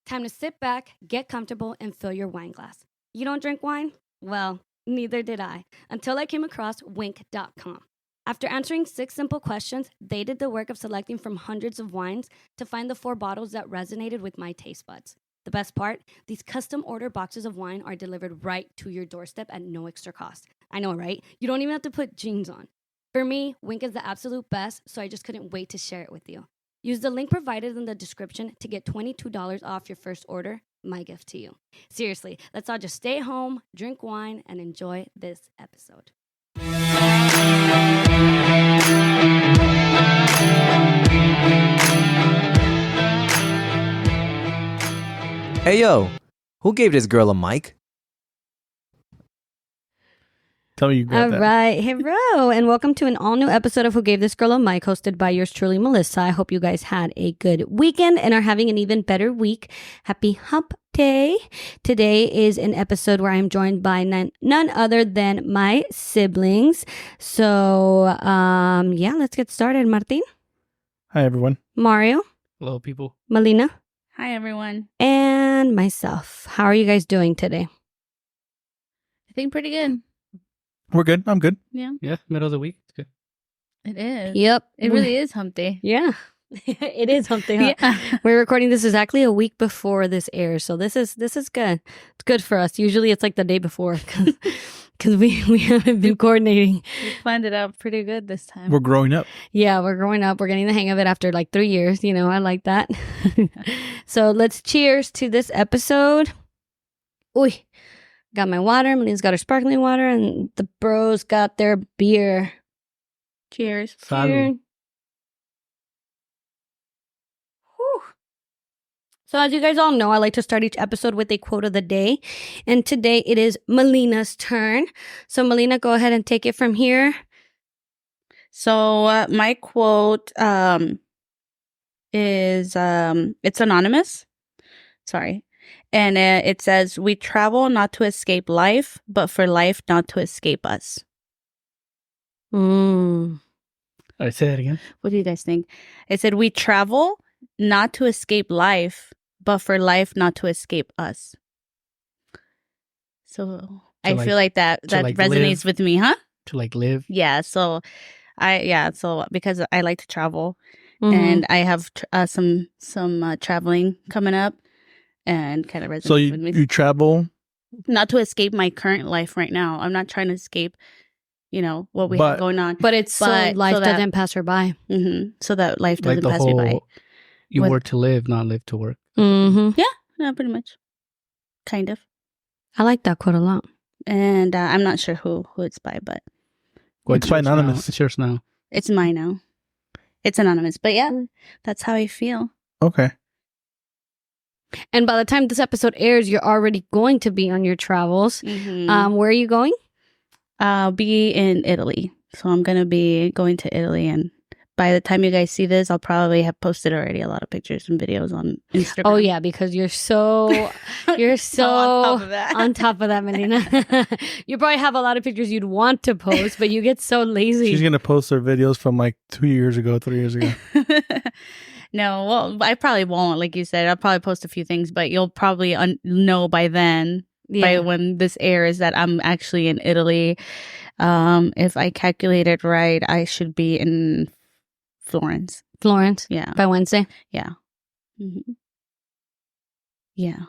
Time to sit back, get comfortable, and fill your wine glass. You don't drink wine? Well, neither did I, until I came across Winc.com. After answering 6 simple questions, they did the work of selecting from hundreds of wines to find the 4 bottles that resonated with my taste buds. The best part, these custom order boxes of wine are delivered right to your doorstep at no extra cost. I know, right? You don't even have to put jeans on. For me, Winc is the absolute best, so I just couldn't wait to share it with you. Use the link provided in the description to get $22 off your first order. My gift to you. Seriously, let's all just stay home, drink wine, and enjoy this episode. Hey yo, who gave this girl a mic? Tell me you got that. All right, hey bro, and welcome to an all-new episode of Who Gave This Girl a Mic, hosted by yours truly, Melissa. I hope you guys had a good weekend and are having an even better week. Happy Hump Day. Today is an episode where I'm joined by none other than my siblings. So, yeah, let's get started. Martin. Hi, everyone. Mario. Hello, people. Melina. Hi, everyone. And myself. How are you guys doing today? I think pretty good. We're good. I'm good. Yeah, Yeah, middle of the week. It's good. it is. Yep. It really is hump day. Yeah. It is something. Huh? Yeah. We're recording this exactly a week before this airs, so this is good. It's good for us. Usually it's like the day before because we haven't been coordinating. We planned it out pretty good this time. We're growing up. Yeah, we're growing up. We're getting the hang of it after like 3 years. You know, I like that. So let's cheers to this episode. Ooh, got my water. Melina's got her sparkling water, and the bros got their beer. Cheers. Salud. Cheers. Whew. So as you guys all know, I like to start each episode with a quote of the day. And today it is Melina's turn. So Melina, go ahead and take it from here. So my quote is it's anonymous. Sorry. And it says, "We travel not to escape life, but for life not to escape us." Mm. All right, say that again. What do you guys think? It said, "We travel not to escape life, but for life not to escape us." So I like- feel like that like resonates live. with me, huh? To like live. Yeah. So so because I like to travel Mhm. and I have some traveling coming up and kind of resonates So with me. you travel, Not to escape my current life right now. I'm not trying to escape, what we But- have going on. But it's so But- life so that- doesn't pass her by. So that life Like doesn't the pass me by. whole, you With- work to live, not live to work. Mm-hmm. Yeah, pretty much. Kind of. I like that quote a lot. And I'm not sure who it's by, but It's by yours now. anonymous. It's yours now. it's mine now. It's anonymous. But yeah, that's how I feel. Okay. And by the time this episode airs, you're already going to be on your travels. Where are you going? I'll be in Italy. So I'm going to be going to Italy. And by the time you guys see this, I'll probably have posted already a lot of pictures and videos on Instagram. Oh yeah, because you're so on top of that. on top of that, Melina. You probably have a lot of pictures you'd want to post, but you get so lazy. She's going to post her videos from like 3 years ago. No, well, I probably won't. Like you said, I'll probably post a few things, but you'll probably know by then, by when this airs, that I'm actually in Italy. If I calculated right, I should be in Florence. Florence. Yeah. By Wednesday. Yeah. Mhm. Yeah.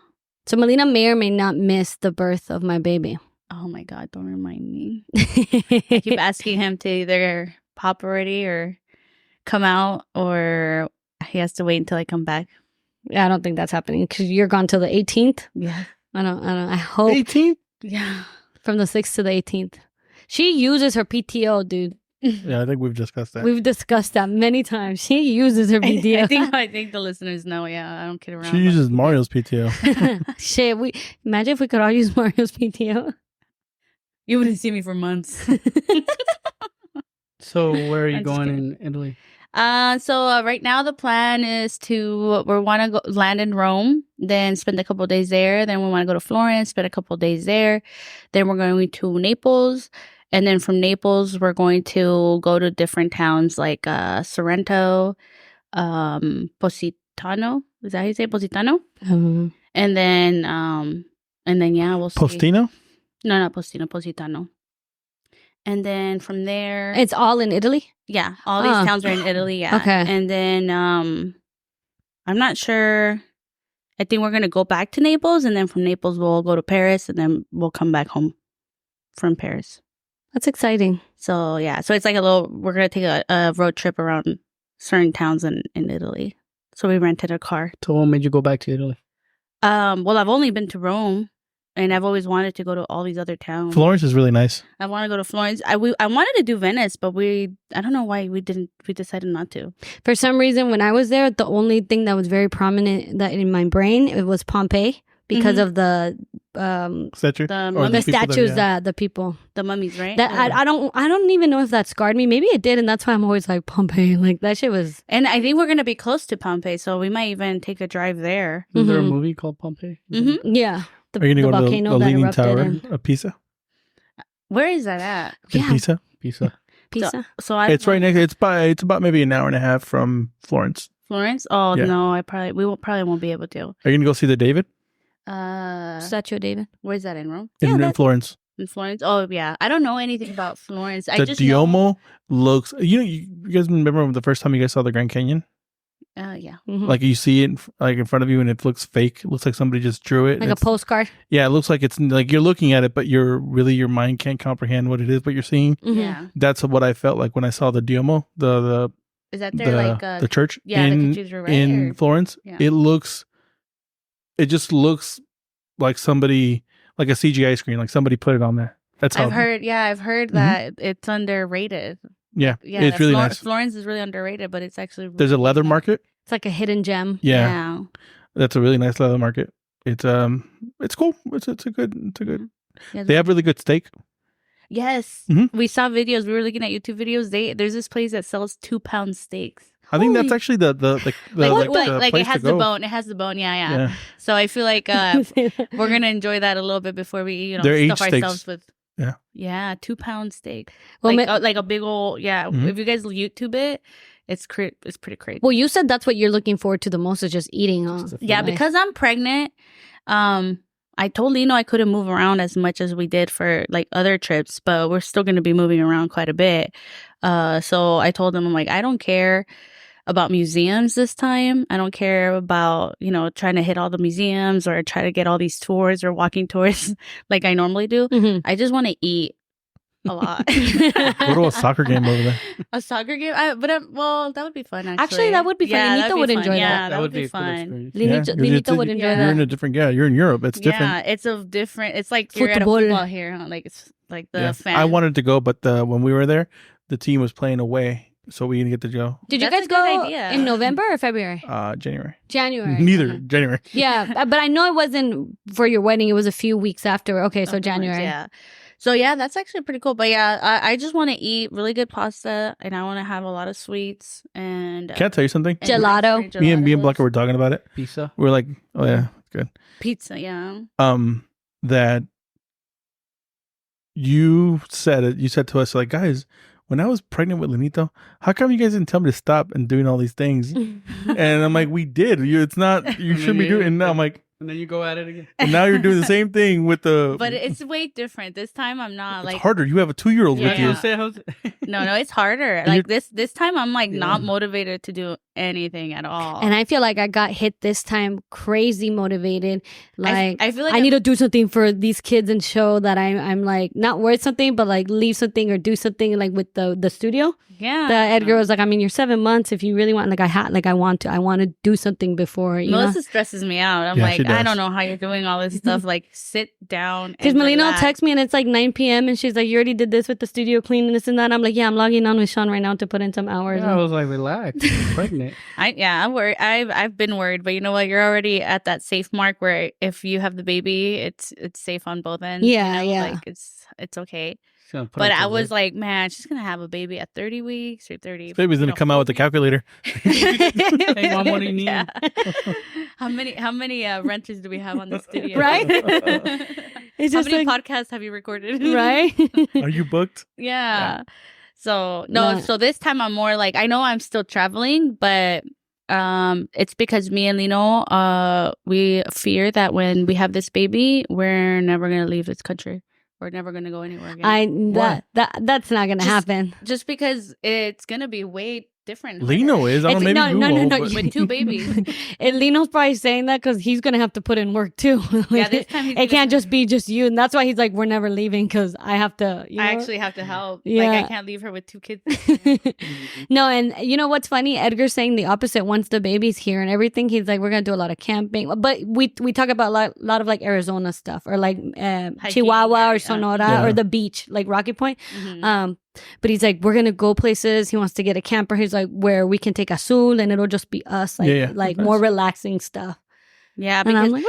So Melina may or may not miss the birth of my baby. Oh my God, don't remind me. I keep asking him to either pop already or come out, or he has to wait until I come back. I don't think that's happening because you're gone till the 18th. Yeah. I don't. I hope 18? Yeah. from the 6th to the 18th. She uses her PTO, dude. Yeah, I think we've discussed that. We've discussed that many times. She uses her PTO. I think the listeners know. Yeah, I don't kid around. She uses Mario's PTO. Shit, imagine if we could all use Mario's PTO. You wouldn't see me for months. So where are you I'm just going kidding. in Italy? So right now the plan is we want to go land in Rome, then spend a couple of days there. Then we want to go to Florence, spend a couple of days there. Then we're going to Naples. And then from Naples, we're going to go to different towns like Sorrento, Positano. Is that how you say Positano? Um, And then yeah, we'll see. Postino? No, not Postino, Positano. And then from there, it's all in Italy. yeah, all these towns are in Italy. Yeah. Okay. And then I'm not sure. I think we're gonna go back to Naples, and then from Naples we'll go to Paris, and then we'll come back home from Paris. That's exciting. So yeah, so it's like we're gonna take a road trip around certain towns in Italy. So we rented a car. So what made you go back to Italy? Well, I've only been to Rome, and I've always wanted to go to all these other towns. Florence is really nice. I want to go to Florence. I wanted to do Venice, but I don't know why we decided not to. For some reason, when I was there, the only thing that was very prominent that in my brain, it was Pompeii because of the Statue? The Or mummy- the people there, statues yeah. that the people The mummies, right? that I don't even know if that scarred me. Maybe it did, and that's why I'm always like Pompeii. Like that shit was. And I think we're gonna be close to Pompeii, so we might even take a drive there. Is there a Mhm. movie called Pompeii? Yeah. The, Are you going to go to volcano the that Leaning erupted Tower in of Pisa? Where is that at? In Yeah. Pisa? Pisa. Pisa. So I It's right next. It's about maybe an hour and a half from Florence. Florence. Oh Yeah. no, we probably won't be able to. Are you going to go see the David Statue of David. Where's that in Rome? in Florence? In Florence? Oh yeah, I don't know anything about Florence. I The just Duomo looks. You guys remember the first time you guys saw the Grand Canyon? Yeah. Mhm. Like you see it like in front of you, and it looks fake. It looks like somebody just drew it. Like a postcard. Yeah, it looks like it's like you're looking at it, but your mind can't comprehend what it is. What you're seeing. Mhm. Yeah. That's what I felt like when I saw the Duomo, the Is that there like the church yeah, the in cathedral, right? in Or- Florence. Yeah. It just looks like somebody like a CGI screen, like somebody put it on there. That's how I've heard Mhm. that it's underrated. Yeah, Yeah, it's that really nice. Florence is really underrated, but it's actually There's a leather market. It's like a hidden gem. Yeah, that's a really nice leather market. It's cool. It's a good. Yeah, They have really good steak. yes. Mhm. We saw videos. We were looking at YouTube videos. There's this place that sells 2-pound steaks. I think that's Holy- actually the Like place it has to go. the bone. It has the bone. Yeah. Yeah. So I feel like we're gonna enjoy that a little bit before we They're aged stuff steaks. ourselves with. Yeah. Yeah, 2-pound steak. Well, Like a big old Mhm. If you guys YouTube it, it's pretty crazy. well, you said that's what you're looking forward to the most is just eating. Huh? Yeah, Nice. because I'm pregnant. I told Lino I couldn't move around as much as we did for like other trips, but we're still going to be moving around quite a bit. So I told him, I'm like, I don't care about museums this time. I don't care about, trying to hit all the museums or try to get all these tours or walking tours like I normally do. Mhm. I just want to eat a lot. Go to a soccer game over there. A soccer game? Well, that would be fun, actually. Actually, that would be fun. Yeah, Lenito that'd be would fun. enjoy that. Yeah, that would be a cool fun. experience. Lenito would enjoy You're that. in a different. Yeah, you're in Europe. It's different. Yeah, it's a different. It's like you're at a Football. football here, huh? Like it's like the Yeah. fan. I wanted to go, but when we were there, the team was playing away, so we didn't get to go. Did you That's guys a good go idea. in November or February? January. January. Neither Okay. January. Yeah, but I know it wasn't for your wedding. It was a few weeks after. Okay, so Of course, January. Yeah. So yeah, that's actually pretty cool. But yeah, I just want to eat really good pasta, and I want to have a lot of sweets and Can I tell you something? and Gelato. ice cream Me and gelatos. Blanca were talking about it. Pizza. We were like, oh yeah, good. Pizza. Yeah. That you said it. You said to us like, guys, when I was pregnant with Lenito, how come you guys didn't tell me to stop and doing all these things? And I'm like, we did. It's not. You should be doing. And now I'm like, And then you go at it again. and now you're doing the same thing with the. But it's way different this time. I'm not it's like harder. You have a 2-year-old with Yeah. you. no, it's harder. And Like this time, I'm like not motivated to do anything at all. And I feel like I got hit this time crazy motivated. Like I feel like I need to do something for these kids and show that I'm like not worth something, but like leave something or do something like with the studio. yeah. That Edgar was like, I mean, you're 7 months. If you really want, like I want to do something before you know. Melissa stresses me out. I'm Yeah, like, she does. I don't know how you're doing all this stuff. Like, sit down. Because and Melina will relax. text me and it's like 9 p.m. and she's like, you already did this with the studio clean and this and that. I'm like, yeah, I'm logging on with Sean right now to put in some hours. Yeah, I was like, relax. You're pregnant. I'm worried. I've been worried, but you know what? You're already at that safe mark where if you have the baby, it's safe on both ends. Yeah, you know? yeah. Like it's okay. She's gonna put But it to I was work. like, man, she's gonna have a baby at 30 weeks or 30. This baby's gonna come out with the calculator. Hey, Mom, what do you need? Yeah. How many renters do we have on the studio? Right? It's How just many like, podcasts have you recorded? right? Are you booked? Yeah. So no, No. so this time I'm more like I know I'm still traveling, but It's because me and Lino, we fear that when we have this baby, we're never gonna leave this country. We're never gonna go anywhere again. That's not gonna happen. Just because it's gonna be way different. Lino is. I don't know. Maybe no. With 2 babies. And Lino's probably saying that because he's gonna have to put in work too. Yeah, this time it can't just be just you, and that's why he's like, we're never leaving because I have to. I actually have to help. Yeah. Like I can't leave her with 2 kids. No, and you know what's funny? Edgar's saying the opposite. Once the baby's here and everything, he's like, we're gonna do a lot of camping, but we talk about a lot of like Arizona stuff or like Chihuahua or Sonora or the beach, like Rocky Point. But he's like, we're gonna go places. He wants to get a camper. He's like, where we can take Azul and it'll just be us, like more relaxing stuff. Yeah, and because I'm like,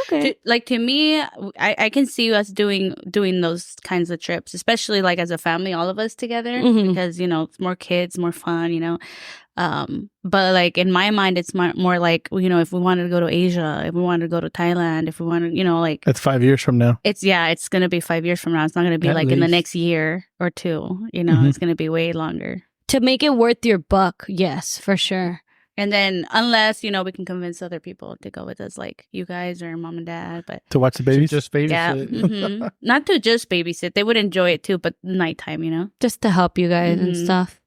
okay. to me, I can see us doing those kinds of trips, especially like as a family, all of us together, because it's more kids, more fun, But like in my mind, it's more like if we wanted to go to Asia, if we wanted to go to Thailand, if we wanted, like that's 5 years from now. It's gonna be 5 years from now. It's not gonna be At like least. in the next year or 2. It's gonna be way longer. To make it worth your buck, yes, for sure. And then unless, we can convince other people to go with us, like you guys or mom and dad, but To watch the babies. Just babysit. yeah, not to just babysit. They would enjoy it too, but nighttime, Just to help you guys and stuff.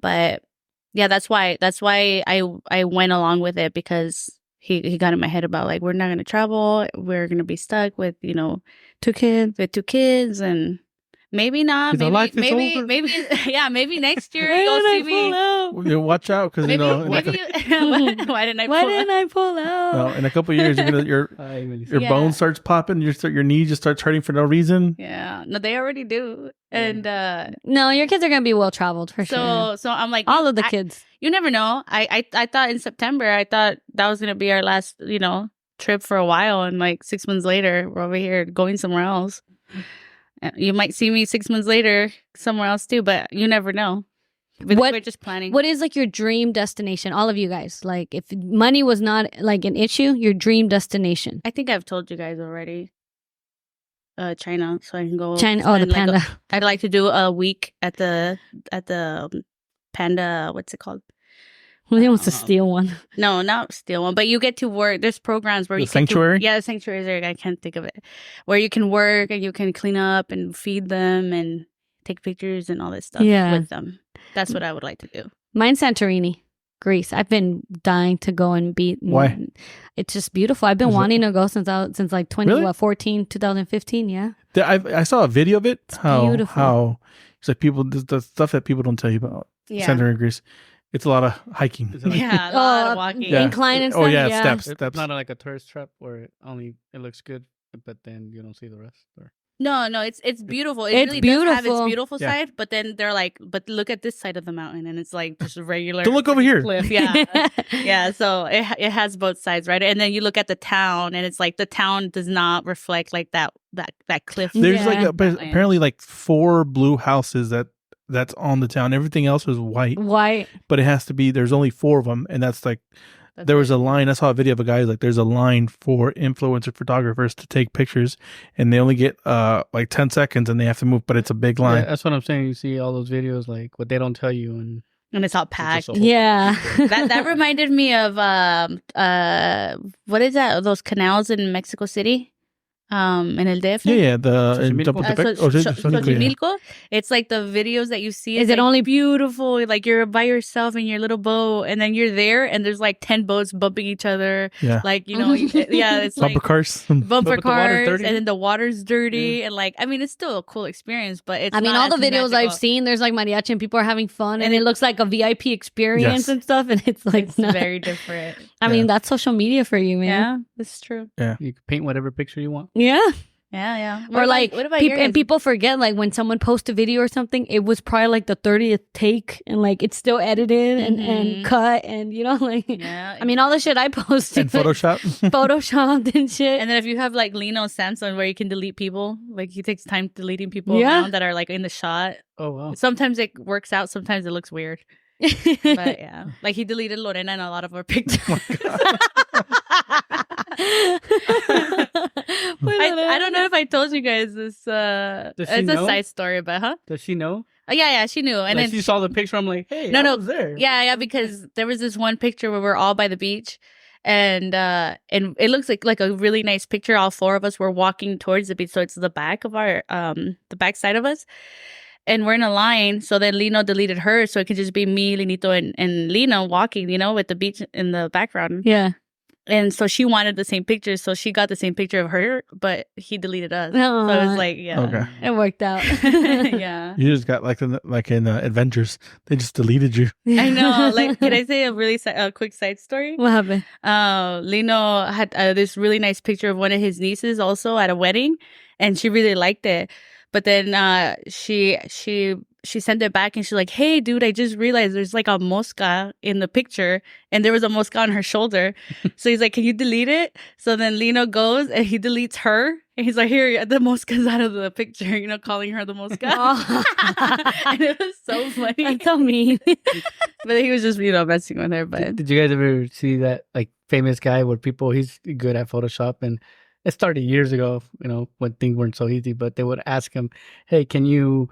But yeah, that's why I went along with it, because he got in my head about like, we're not going to travel. We're going to be stuck with, 2 kids. with 2 kids, and maybe not. Is our life is Maybe, over? maybe next year you'll see me. Watch out because Maybe, in maybe why didn't I pull Why didn't I pull out? in a couple of years your Yeah. bone starts popping. Your knee just starts hurting for no reason. Yeah, no, they already do. And No, your kids are gonna be well traveled for sure. so I'm like, All of the kids. you never know. I thought in September, I thought that was gonna be our last trip for a while, and like 6 months later, we're over here going somewhere else. You might see me 6 months later somewhere else too, but you never know. We're just planning. What is like your dream destination? All of you guys, like if money was not like an issue, your dream destination. I think I've told you guys already. China, so I can go. China. Oh, the spend, panda. Like, I'd like to do a week at the panda. What's it called? He wants to steal one. No, not steal one, but you get to work. There's programs where The you sanctuary? Yeah, the sanctuary is there. I can't think of it. Where you can work and you can clean up and feed them and take pictures and all this stuff with them. That's what I would like to do. Mine's Santorini, Greece. I've been dying to go and be. Why? It's just beautiful. I've been wanting to go since like 2015. Yeah. I saw a video of it. Beautiful. How it's like the stuff that people don't tell you about Center in Greece. It's a lot of hiking. Yeah, a lot of walking. Yeah. Incline and stuff. Oh yeah, steps. It's not like a tourist trap where it looks good, but then you don't see the rest. Or... No, it's beautiful. It It's really does have its beautiful. beautiful side, but then they're like, but look at this side of the mountain, and it's like just a regular. Don't look over here. Cliff. Yeah, yeah. So it has both sides, right? And then you look at the town, and it's like the town does not reflect like that cliff. There's Yeah. apparently like 4 blue houses that's on the town. Everything else is white. White. But it has to be. There's only 4 of them, and that's like. There was a line. I saw a video of a guy like there's a line for influencer photographers to take pictures, and they only get like 10 seconds, and they have to move. But it's a big line. Yeah, that's what I'm saying. You see all those videos, like what they don't tell you, and it's all packed. It's just Yeah. that reminded me of what is that? Those canals in Mexico City. In El DF. Yeah, the Xochimilco. Xochimilco. It's like the videos that you see. Is It's it like only- beautiful? Like you're by yourself in your little boat, and then you're there, and there's like 10 boats bumping each other. Yeah. Like it's Bumper like cars. bumper But the water's cars, dirty. and then the water's dirty, and like it's still a cool experience, but it's. I mean, not all the as videos magical. I've seen, there's like mariachi and people are having fun, and And it looks like a VIP experience Yes. and stuff, and it's like It's not. very different. I mean, that's social media for you, man. Yeah, that's true. you can paint whatever picture you want. Yeah. Yeah. Or like, what about and people forget, like when someone posts a video or something, it was probably like the 30th take, and like it's still edited and cut, and like. Yeah. I mean, all the shit I posted, And Photoshop. photoshopped and shit. And then if you have like Lino Samsung where you can delete people, like he takes time deleting people Yeah. around that are like in the shot. Oh wow. Sometimes it works out, sometimes it looks weird. But yeah, like he deleted Lorena and a lot of our pictures. I don't know if I told you guys this. Does she It's a know? side story, but Does she know? Oh, yeah, she knew. And like then she saw the picture. I'm like, hey, No, I no. was there. Yeah, because there was this one picture where we're all by the beach, and it looks like a really nice picture. All four of us were walking towards the beach, so it's the back of our the back side of us, and we're in a line. So then Lino deleted her, so it could just be me, Linito, and Lino walking, with the beach in the background. Yeah. And so she wanted the same picture, so she got the same picture of her, but he deleted us. Aww. So it was like, yeah, Okay. It worked out. yeah. You just got like in Adventures, they just deleted you. I know. Like, can I say a really quick side story? What happened? Lino had this really nice picture of one of his nieces also at a wedding, and she really liked it. But then she sent it back, and she's like, "Hey, dude, I just realized there's like a mosca in the picture, and there was a mosca on her shoulder." So he's like, "Can you delete it?" So then Lino goes and he deletes her, and he's like, "Here, the mosca's out of the picture," calling her the mosca. Oh. And it was so funny. That's so mean. But he was just messing with her. But Did you guys ever see that like famous guy where he's good at Photoshop, and it started years ago, when things weren't so easy, but they would ask him, "Hey, can you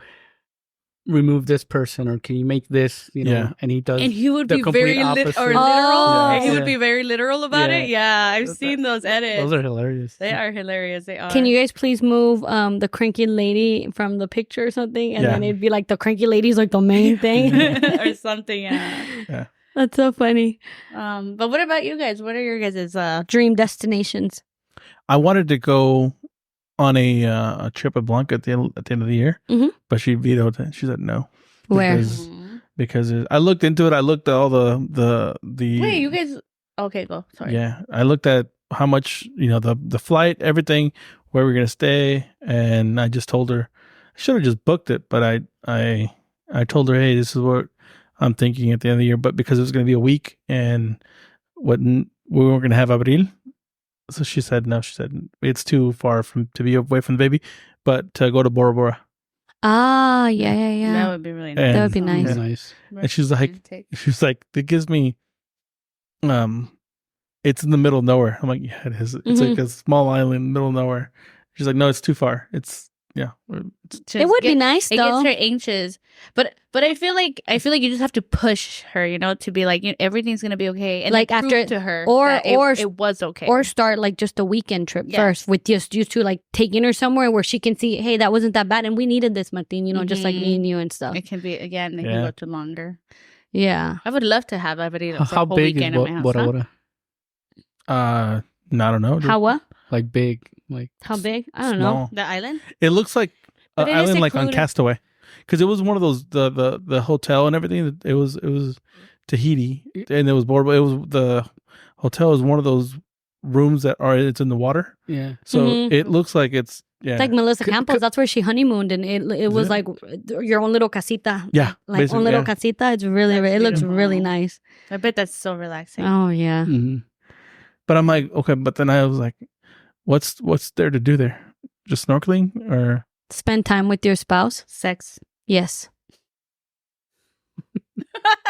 remove this person, or can you make this?" Yeah. And he does. And he would the be complete very opposite. literal. Oh. And he would Yeah. be very literal about Yeah. it. Yeah, I've seen those edits. Those are hilarious. They are hilarious. They are. Can you guys please move the cranky lady from the picture or something? And then it'd be like the cranky lady's like the main thing. or something? Yeah. That's so funny. But what about you guys? What are your guys' Dream destinations. I wanted to go on a trip with Blanca at the end of the year, but she vetoed it. She said no. Where? Because I looked into it. I looked at all the Wait, you guys? Okay, go. Sorry. Yeah, I looked at how much the flight, everything, where we're gonna stay, and I just told her I should have just booked it, but I told her, hey, this is what I'm thinking at the end of the year, but because it was gonna be a week and we weren't gonna have Abril. So she said no. She said it's too far to be away from the baby, but to go to Bora Bora. Ah, yeah. That would be really nice. That would be nice. Nice. And she's like, it gives me, it's in the middle of nowhere. I'm like, yeah, it is. It's like a small island in the middle of nowhere. She's like, no, it's too far. It would be nice It though. gets her anxious, but I feel like you just have to push her, to be like, everything's gonna be okay, and Like, prove after- to her or- that or- it was okay, Or start like just a weekend trip Yes. first with just you two, like taking her somewhere where she can see, hey, that wasn't that bad and we needed this, Martin, just like me and you and stuff. it can be again. It Yeah. can go to longer. Yeah. I would love to have everybody for a How whole big weekend is in my house. Bora huh? Bora? I don't know. How what? Like big, like How big? I don't know. Small. The island? It looks like an But it is island like on secluded. Castaway, because it was one of those the hotel and everything. It was Tahiti, and it was Bora Bora. It was the hotel is one of those rooms it's in the water, yeah. so Mhm. it looks like it's It's like Melissa C- Campos. That's where she honeymooned, and it was it? like your own little casita. Yeah, Like basically, own little yeah. casita. It's really, That's it looks beautiful. really nice. I bet that's so relaxing. Oh yeah. Mhm. But I'm like, okay, but then I was like, what's there to do there? Just snorkeling or Spend time with your spouse. Sex. Yes.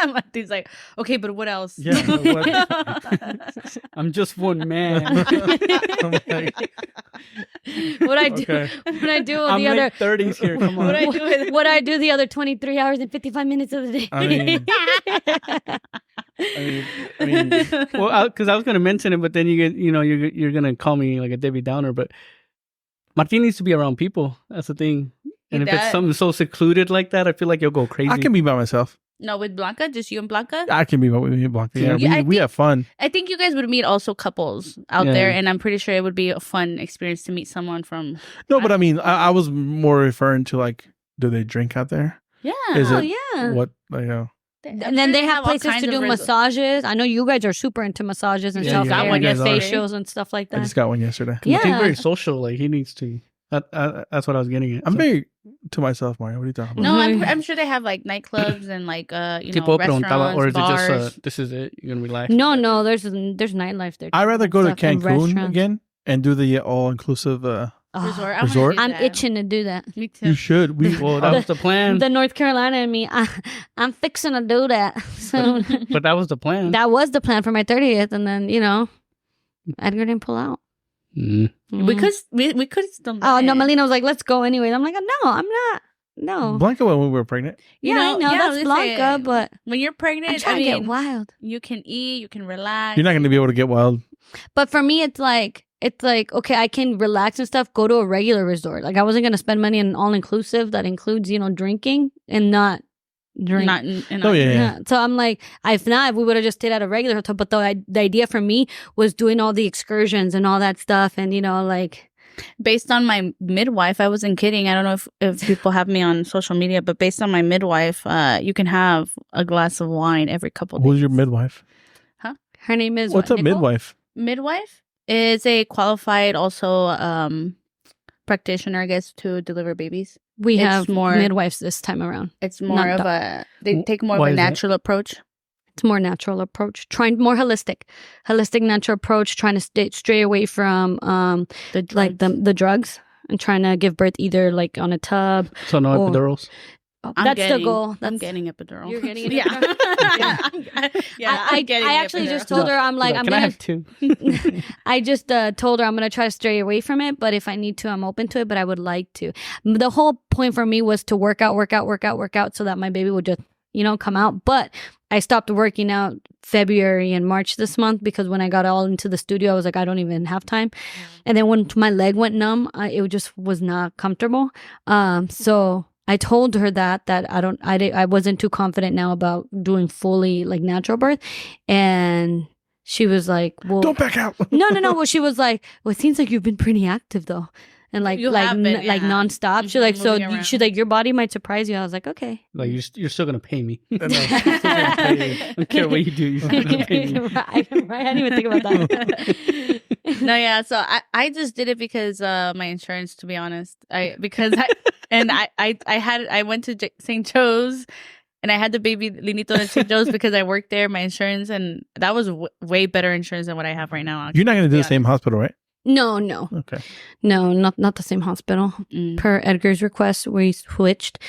Martin's like, okay, but what else? Yeah, I'm just one man. I'm like, What I do? okay. What I do I'm the other? late 30s here. Come on. What I do with What I do the other 23 hours and 55 minutes of the day? I mean, I mean, Well, because I was gonna mention it, but then you're gonna call me like a Debbie Downer. But Martin needs to be around people. That's the thing. And if it's does. something so secluded like that, I feel like you'll go crazy. I can be by myself. No, with Blanca, just you and Blanca. I can be by me and Blanca. Yeah, Yeah, I we have fun. I think you guys would meet also couples out Yeah. there, and I'm pretty sure it would be a fun experience to meet someone from. No, but I mean, I was more referring to like, do they drink out there? Yeah. Is Oh it yeah. what And then they have places to do massages. I know you guys are super into massages and Yeah, self you care, guys are. facials and stuff like I that. just got one yesterday. Yeah. Martin's very social. Like he needs to. That's what I was getting at. I'm So- very to myself, Mario. What are you talking about? No, Mhm. I'm sure they have like nightclubs and like Tipo preguntaba, restaurants, or is it bars. just this is it? You're gonna relax. No, there's nightlife there. I'd rather go to Stuff and Cancun restaurants. again and do the all inclusive. Oh, resort. I wanna Resort? do I'm that. itching to do that. Me too. You should. Well, that was the plan. The North Carolina and me, I'm fixing to do that. So But that was the plan. that was the plan for my 30th, and then Edgar didn't pull out. Mm. We could still. Oh no, do it. Melina was like, "Let's go anyway." I'm like, "No, I'm not. No. Blanca when we were pregnant. Yeah, I know. That's listen, Blanca, but when you're pregnant, I'm trying to get wild. You can eat, you can relax. You're not going to be able to get wild. But for me, it's like, okay, I can relax and stuff, go to a regular resort. Like, I wasn't going to spend money on an all-inclusive that includes, drinking and not drink. Yeah. So I'm like, if we would have just stayed at a regular hotel. But the idea for me was doing all the excursions and all that stuff. And, like... Based on my midwife, I wasn't kidding. I don't know if people have me on social media, but based on my midwife, you can have a glass of wine every couple of days. Who's your midwife? Huh? Her name is What's a midwife? Midwife is a qualified also practitioner, I guess, to deliver babies. We have more midwives this time around. It's more of they take more of a natural approach. It's more natural approach, trying more holistic natural approach, trying to stray away from the drugs and trying to give birth either like on a tub. So no epidurals. That's the goal. I'm getting epidural. You're getting an epidural? Yeah. I actually just told her, I'm like, Can I have two? I just told her I'm going to try to stray away from it, but if I need to, I'm open to it, but I would like to. The whole point for me was to work out so that my baby would just, come out. But I stopped working out February and March this month because when I got all into the studio, I was like, I don't even have time. And then when my leg went numb, it just was not comfortable. So I told her that I wasn't too confident now about doing fully like natural birth. And she was like, well, don't back out. No. Well, she was like, well, it seems like you've been pretty active though. And like nonstop. She's like, so she's like, your body might surprise you. I was like, okay. Like you're still gonna pay me. I don't care what you do. You're still gonna pay me. Right, I didn't even think about that. No, yeah. So I just did it because my insurance. To be honest, I went to St. Joe's. And I had the baby Linito in St. Joe's because I worked there, my insurance, and that was way better insurance than what I have right now. Actually. You're not going to do the same hospital, right? No. Okay. No, not the same hospital. Per Edgar's request, we switched.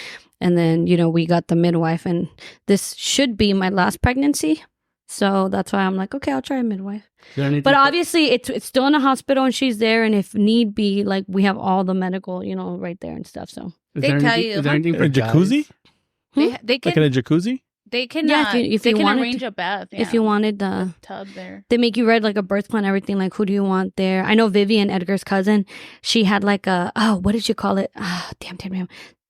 And then, we got the midwife. And this should be my last pregnancy. So that's why I'm like, okay, I'll try a midwife. But obviously, it's still in a hospital and she's there. And if need be, like, we have all the medical, right there and stuff. So they tell you. Is there anything for a jacuzzi? They can, like in a jacuzzi? They can, if they you can wanted arrange a bath. Yeah. If you wanted the tub there. They make you write like a birth plan, everything. Like, who do you want there? I know Vivian, Edgar's cousin, she had like what did you call it? Damn.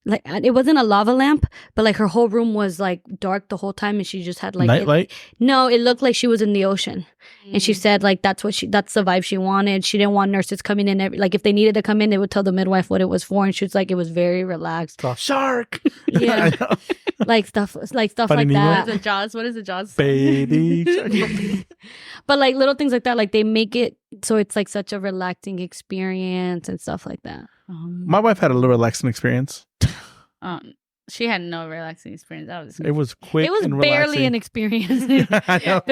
Like, it wasn't a lava lamp, but like her whole room was like dark the whole time and she just had like nightlight? No, it looked like she was in the ocean. And she said like that's the vibe she wanted. She didn't want nurses coming in like if they needed to come in, they would tell the midwife what it was for, and she was like, it was very relaxed. Shark. Yeah. like stuff like that. What is the Jaws? Baby. But like little things like that, like they make it so it's like such a relaxing experience and stuff like that. My wife had a little relaxing experience. She had no relaxing experience. It was quick. It was and barely an experience. I know.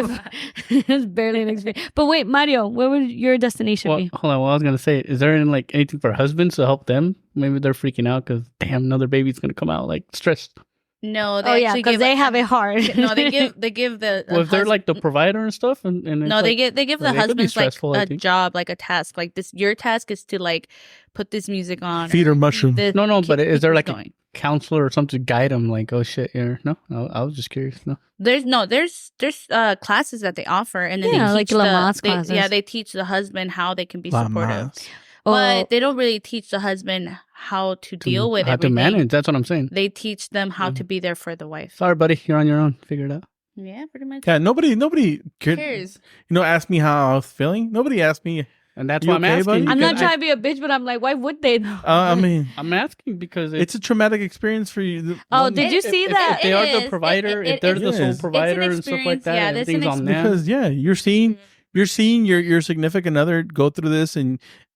It was barely an experience. But wait, Mario, what would your destination be? Hold on. What I was gonna say, is there anything for husbands to help them? Maybe they're freaking out because damn, another baby's gonna come out like stressed. No, because they have it hard. No, they give the. Well, if they're like the provider and stuff, and no, they give the husbands like a job, like a task, like this. Your task is to like put this music on, feed her mushroom. No, but is there like a counselor or something to guide them? Like, oh shit, no, I was just curious. No, there's classes that they offer, and then they teach classes. They teach the husband how they can be supportive. But they don't really teach the husband how to deal with everything. How to manage. That's what I'm saying. They teach them how to be there for the wife. Sorry, buddy. You're on your own. Figure it out. Yeah, pretty much. Yeah, nobody cares. Asked me how I was feeling. Nobody asked me. And that's why I'm asking. I'm not trying to be a bitch, but I'm like, why would they? I mean, I'm asking because it's a traumatic experience for you. Did you see that? If they are the provider, if they're the sole provider and stuff like that, everything's on them. Because you're seeing your significant other go through this,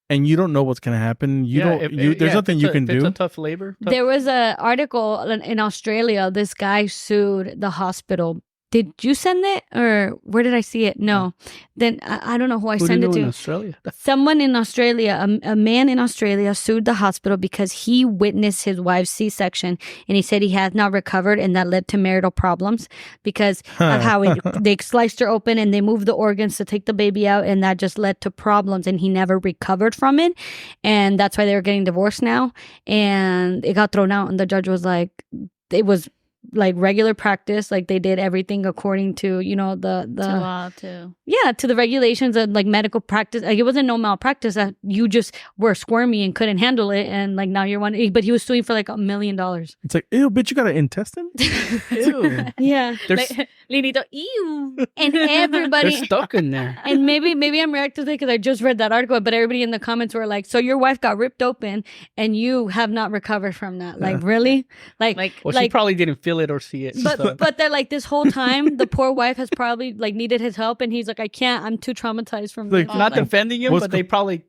and you don't know what's going to happen. There's nothing you can do. It's a tough labor. There was an article in Australia. This guy sued the hospital did you send it or where did I see it? No. Then I don't know who I Who do you sent it know to. in Australia? Someone in Australia, a man in Australia sued the hospital because he witnessed his wife's C-section and he said he has not recovered and that led to marital problems because of how they sliced her open and they moved the organs to take the baby out and that just led to problems and he never recovered from it. And that's why they were getting divorced now. And it got thrown out and the judge was like, it was like regular practice, like they did everything according to, you know, the law too. Yeah, to the regulations of like medical practice. Like it wasn't no malpractice that you just were squirmy and couldn't handle it, and like now you're one. But he was suing for like $1 million. It's like, ew, bitch, you got an intestine? Ew. Yeah, There's, Linito, ew. and they're everybody. stuck in there. And maybe I'm reacting because I just read that article, but everybody in the comments were like, "So your wife got ripped open, and you have not recovered from that? Like really? Well, she probably didn't feel it or see it. so. But they're like, this whole time, the poor wife has probably like needed his help, and he's like, I can't. I'm too traumatized from Like, this. Not defending him, what's but they probably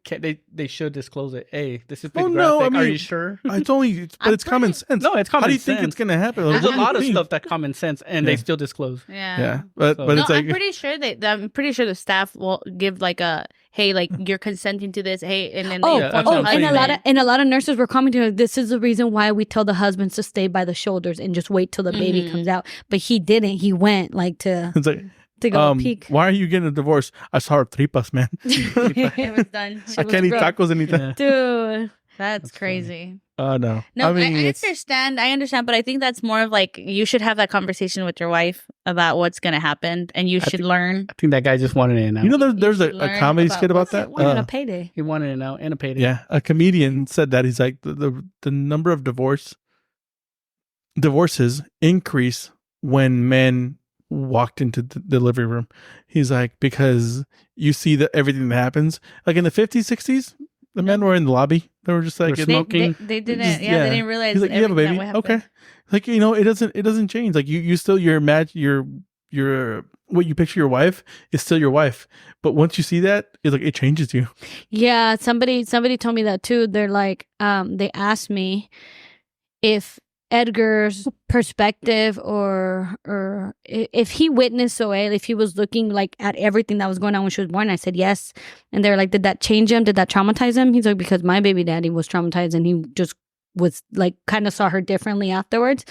they should disclose it. Hey, this is big Oh, graphic. no, I Are mean- you sure? It's only, but it's common sense. No, it's common How do you sense. think it's gonna happen? There's a What do lot you of think? stuff that common sense, and they still disclose. Yeah, but So- it's like I'm pretty sure the staff will give like a, hey, like you're consenting to this, hey, and then Oh, Yeah, that's what I'm and saying. a lot of nurses were commenting, like, this is the reason why we tell the husbands to stay by the shoulders and just wait till the baby comes out. But he didn't. He went like to it's like, go peek. why are you getting a divorce? I saw her tripas, man. it was done. I can't eat tacos anytime. Dude. That's crazy. No. No, I, mean, it's- I understand, but I think that's more of like you should have that conversation with your wife about what's going to happen, and you should learn. I think that guy just wanted it out. You know, there's should a learn comedy about skit about what's that. Wanted a payday. He wanted it out and a payday. Yeah, a comedian said that he's like the number of divorces increase when men walked into the living room. He's like, because you see that everything that happens, like in the 50s, 60s, the men were in the lobby. They were just like Were in- smoking. They didn't. Just- Yeah, they didn't realize. He's like, you have a everything baby, that would happen. okay? Like, you know, it doesn't change. Like you still your what you picture your wife is still your wife, but once you see that, it's like it changes you. Yeah, somebody told me that too. They're like, they asked me if Edgar's perspective or if he witnessed Zoe, if he was looking like at everything that was going on when she was born. I said yes, and they're like, did that change him? Did that traumatize him? He's like, because my baby daddy was traumatized, and he just was like kind of saw her differently afterwards,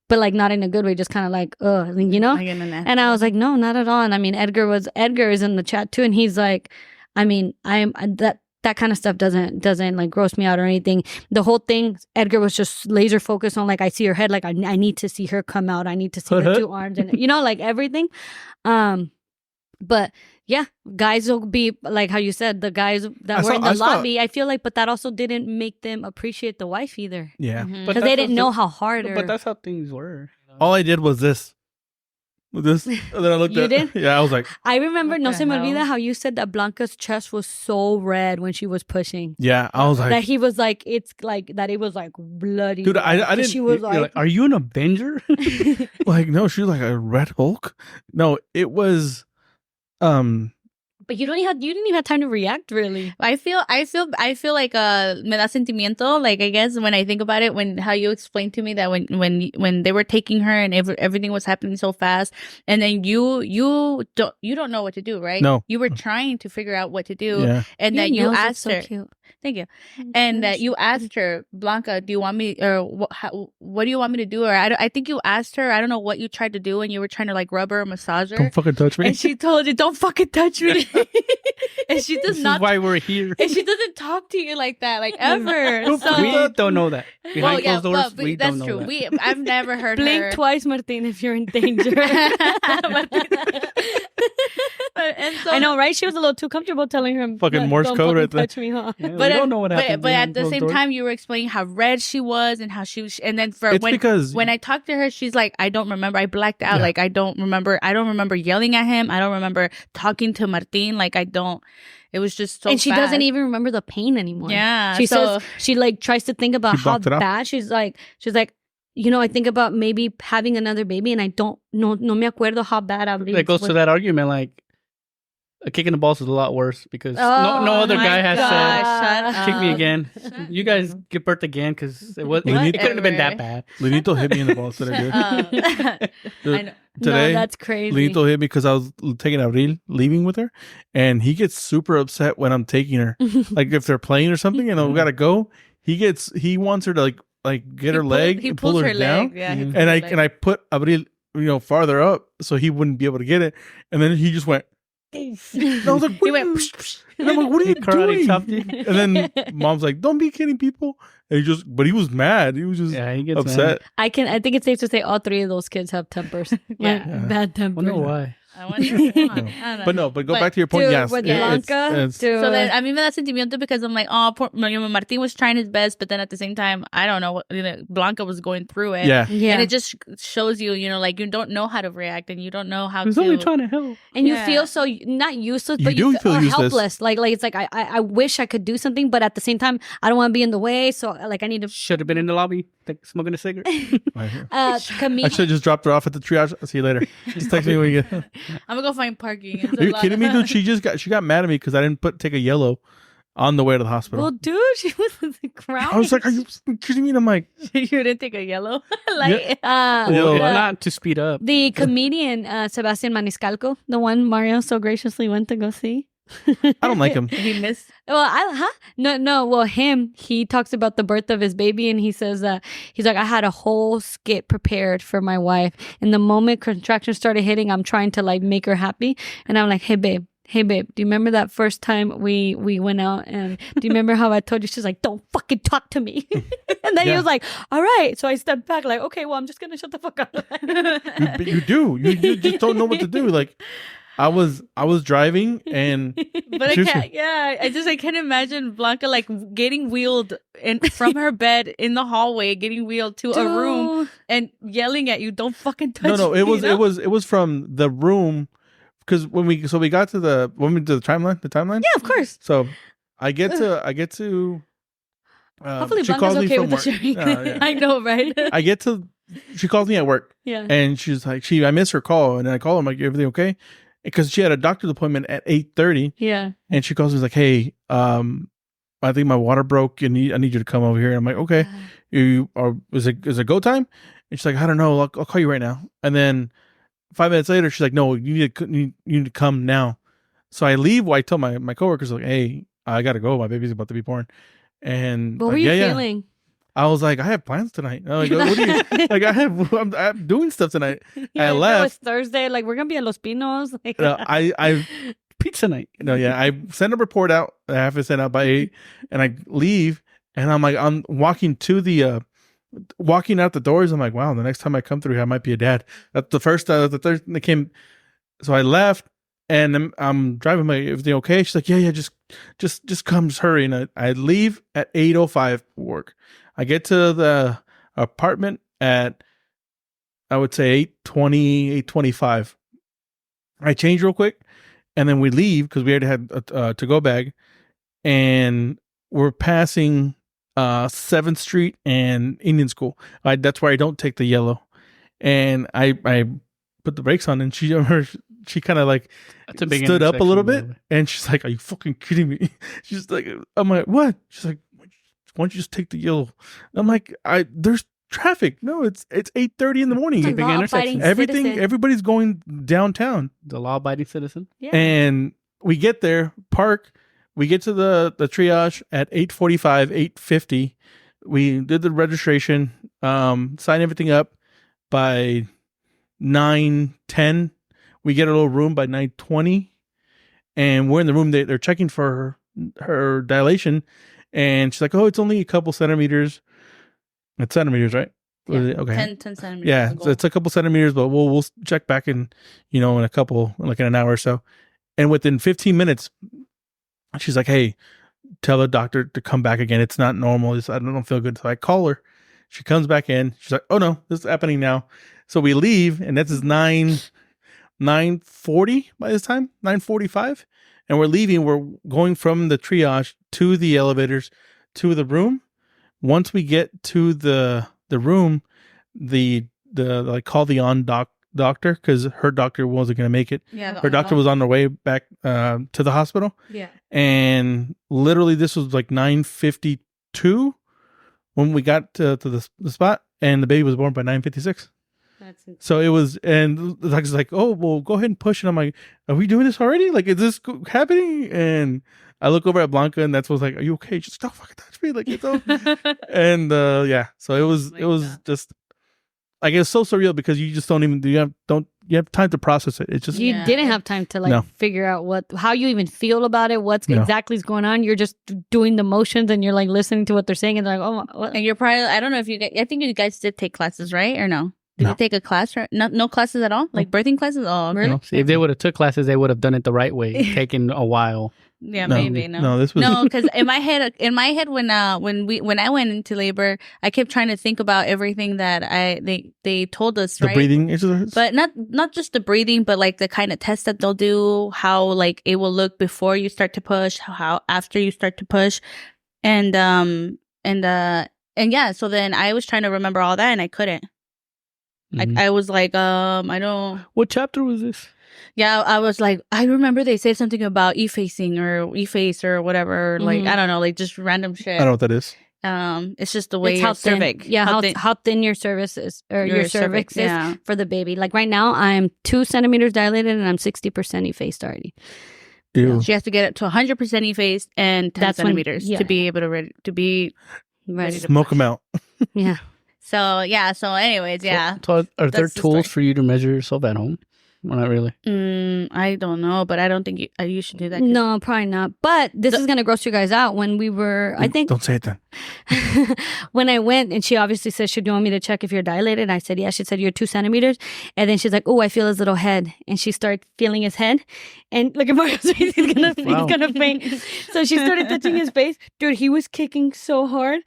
but like not in a good way, just kind of like, you know. Like in a nasty And I was like, no, not at all. And I mean, Edgar is in the chat too, and he's like, I mean, that kind of stuff doesn't like gross me out or anything. The whole thing, Edgar was just laser focused on like, I see her head, like I need to see her come out, I need to see her 2 arms, and you know, like everything. But yeah, guys will be like how you said, the guys that were in the lobby. I feel like, but that also didn't make them appreciate the wife either, Yeah, because they didn't know how hard. But that's how things were. all I did was this. And then I looked You at did? Yeah, I was like, I remember, What no the se me olvida hell? how you said that Blanca's chest was so red when she was pushing. yeah, I was That like, he was like, it's like that. It was like bloody. dude, I red. didn't. She was You're like, are you an Avenger? like, no, she was like a Red Hulk. No, it was, but you didn't even have time to react really. I feel like me da sentimiento, like I guess when I think about it, when how you explained to me that when they were taking her and everything was happening so fast, and then you don't know what to do, right? No. You were trying to figure out what to do, yeah, and that you Your nails look asked so her. cute. Thank you. And that you asked her, Blanca, do you want me, or what do you want me to do? Or I think you asked her, I don't know what you tried to do, and you were trying to like rub her, massage her. don't fucking touch me. And she told you, don't fucking touch me. And she does This is not, why we're here. and she doesn't talk to you like that, like ever. Don't So, We don't know that. Behind well, yeah, closed doors, but we that's don't know true. that. I've never heard Blink her. twice, Martin, if you're in danger. And so, I know, right? She was a little too comfortable telling him, Fucking Morse don't code fucking right there. touch me, huh? Yeah, we But don't know what happened. But at behind the closed same doors. time, you were explaining how red she was and how she was, and then It's because when I talked to her, she's like, I don't remember. I blacked out. Yeah. Like I don't remember yelling at him. I don't remember talking to Martin. Like I don't. It was just so. And she fast. doesn't even remember the pain anymore. Yeah, She so- says she like tries to think about She how blocked it out. bad she's like, you know, I think about maybe having another baby, and I don't no me acuerdo how bad I That goes to that argument, like, a kick in the balls is a lot worse because no Oh other my guy has gosh, said kick me shut again. Shut You guys give birth again because it was Whatever. it couldn't have been that bad. Lenito hit me in the balls today, dude. I know. Today, No, that's crazy. Lenito hit me because I was taking Abril, leaving with her, and he gets super upset when I'm taking her. Like if they're playing or something, and we gotta go, he wants her to like get her leg and pull her down, leg. Yeah, Mhm. and I put Abril farther up so he wouldn't be able to get it, and then he just went. And I was like, He went. and I'm like, what are you Karate chopped doing? you. And then mom's like, don't be kidding people. And but he was mad. He was just Yeah, he gets upset. I think it's safe to say all three of those kids have tempers. Yeah. Like, bad tempers. Wonder why. I wonder. I don't know. But go back to your point. Dude, Yes, with it's- Blanca, it's- dude. So then, I mean, that sentimiento because I'm like, oh, poor Martin was trying his best, but then at the same time, I don't know, Blanca was going through it. yeah. Yeah. And it just shows you, like you don't know how to react and you don't know how He's to. only trying to help. And you Yeah. feel so not useless, You but do you feel useless. helpless. Like it's like I wish I could do something, but at the same time, I don't want to be in the way. So like I need to. Should have been in the lobby smoking a cigarette. I Comedian. should have just dropped her off at the triage. I'll see you later. Just text me when you get. I'm gonna go find parking. It's Are a you lot. kidding me, dude? She got mad at me because I didn't take a yellow on the way to the hospital. Well, dude, she was crying. I was like, "Are you kidding me?" And I'm like, You didn't take a yellow? Like, Yo, Not to speed up. the comedian Sebastian Maniscalco, the one Mario so graciously went to go see. I don't like him. he missed. Well, no. Well, he talks about the birth of his baby, and he says he's like, I had a whole skit prepared for my wife, and the moment contractions started hitting, I'm trying to like make her happy, and I'm like, hey babe, do you remember that first time we went out, and do you remember how I told you? She's like, don't fucking talk to me. And then he Yeah. was like, all right. So I stepped back like, okay, well, I'm just gonna shut the fuck up. But you do. You just don't know what to do. Like, I was driving and But I Seriously. can't. I can't imagine Blanca like getting wheeled from her bed in the hallway, getting wheeled to a room and yelling at you, "Don't fucking touch no. me!" It was you know? it was from the room because when we got to the timeline. Yeah, of course. So I get to. Hopefully, she Blanca's calls me okay from with the work. sharing. Yeah. I know, right? I get to. She calls me at work Yeah. and she's like, I missed her call, and I call her, I'm like, everything okay? Because she had a doctor's appointment at 8:30. Yeah. And she calls me like, hey, I think my water broke and I need you to come over here. And I'm like, okay, is it go time? And she's like, I don't know. I'll call you right now. And then 5 minutes later, she's like, no, you need to come now. So I leave. I tell my coworkers like, hey, I got to go. My baby's about to be born. And What were you feeling? I was like, I have plans tonight. I'm like, what do you like? I'm doing stuff tonight. Yeah, I if it left. was Thursday. Like we're gonna be at Los Pinos. Like, I Pizza night. I send a report out. I have to send out by 8, and I leave. And I'm walking to the walking out the doors. I'm like, wow, the next time I come through here, I might be a dad. That's the first the third they came. So I left, and I'm driving. I'm like, everything okay? She's like, yeah, just come, just hurry. And I leave at 8:05 work. I get to the apartment at, I would say 8:20, 8:25. I change real quick, and then we leave because we already had a to-go bag, and we're passing 7th Street and Indian School. That's where I don't take the yellow, and I put the brakes on, and she kind of like That's a big stood up a little bit, intersection, and she's like, "Are you fucking kidding me?" She's like, "I'm like, what?" She's like, "Why don't you just take the yellow?" I'm like, there's traffic. No, it's 8:30 in the morning. It's a big law-abiding intersection. citizen. Everybody's going downtown, The law-abiding citizen. Yeah. and we get there, park. We get to the triage at 8:45, 8:50. We did the registration, signed everything up by 9:10. We get a little room by 9:20, and we're in the room. They're checking for her dilation, and she's like, "Oh, it's only a couple centimeters." It's centimeters, right? Yeah. Was it? Okay. 10 centimeters. Yeah, so it's a couple centimeters, but we'll check back in in a couple, like in an hour or so. And within 15 minutes, she's like, "Hey, tell the doctor to come back again. It's not normal. I don't feel good." So I call her. She comes back in. She's like, "Oh no, this is happening now." So we leave, and this is 9:40 by this time, 9:45, and we're leaving. We're going from the triage to the elevators to the room. Once we get to the room, the like call the on doc doctor because her doctor wasn't going to make it. Yeah. Her doctor was on their way back to the hospital. Yeah. And literally this was like 9:52 when we got to the spot, and the baby was born by 9:56. So it was, and the doctor's like, "Oh, well, go ahead and push." And I'm like, "Are we doing this already? Like, is this happening?" And I look over at Blanca, and that's what's like, "Are you okay?" She's like, "Don't fucking touch me!" Like, it's all. And yeah, so it was just like it's so surreal because you just don't even you have time to process it. It's just you didn't have time to figure out how you even feel about it, what's exactly is going on. You're just doing the motions, and you're like listening to what they're saying, and they're like, "Oh, what?" And you're probably, I don't know if you guys, I think you guys did take classes, right, or no? Did you take a class? No classes at all? Like birthing classes? Oh, really? No. See, if they would have took classes, they would have done it the right way, taken a while. Yeah, maybe this was because in my head when I went into labor, I kept trying to think about everything that they told us, the right? breathing exercise, but not just the breathing, but like the kind of tests that they'll do, how like it will look before you start to push, how after you start to push, and yeah. So then I was trying to remember all that, and I couldn't. I was like, I don't. What chapter was this? Yeah, I was like, I remember they said something about e-facing or e-face or whatever. Like, I don't know, like just random shit. I don't know what that is. It's just the way your cervix. Yeah, how thin your cervix is, or your cervix is for the baby. Like right now, I'm 2 centimeters dilated and I'm 60% effaced already. Ew. She has to get it to 100% effaced and 10 centimeters to be able to be ready to smoke them out. Yeah. So anyways, yeah. So are there tools for you to measure yourself at home? Well, not really. I don't know, but I don't think you should do that. No, probably not. But this is going to gross you guys out. When we were, I think... Don't say it then. When I went, and she obviously said, "Should you want me to check if you're dilated?" I said, "Yeah." She said, "You're 2 centimeters." And then she's like, "Oh, I feel his little head." And she started feeling his head. And look at Mario's face. He's gonna faint. So she started touching his face. Dude, he was kicking so hard.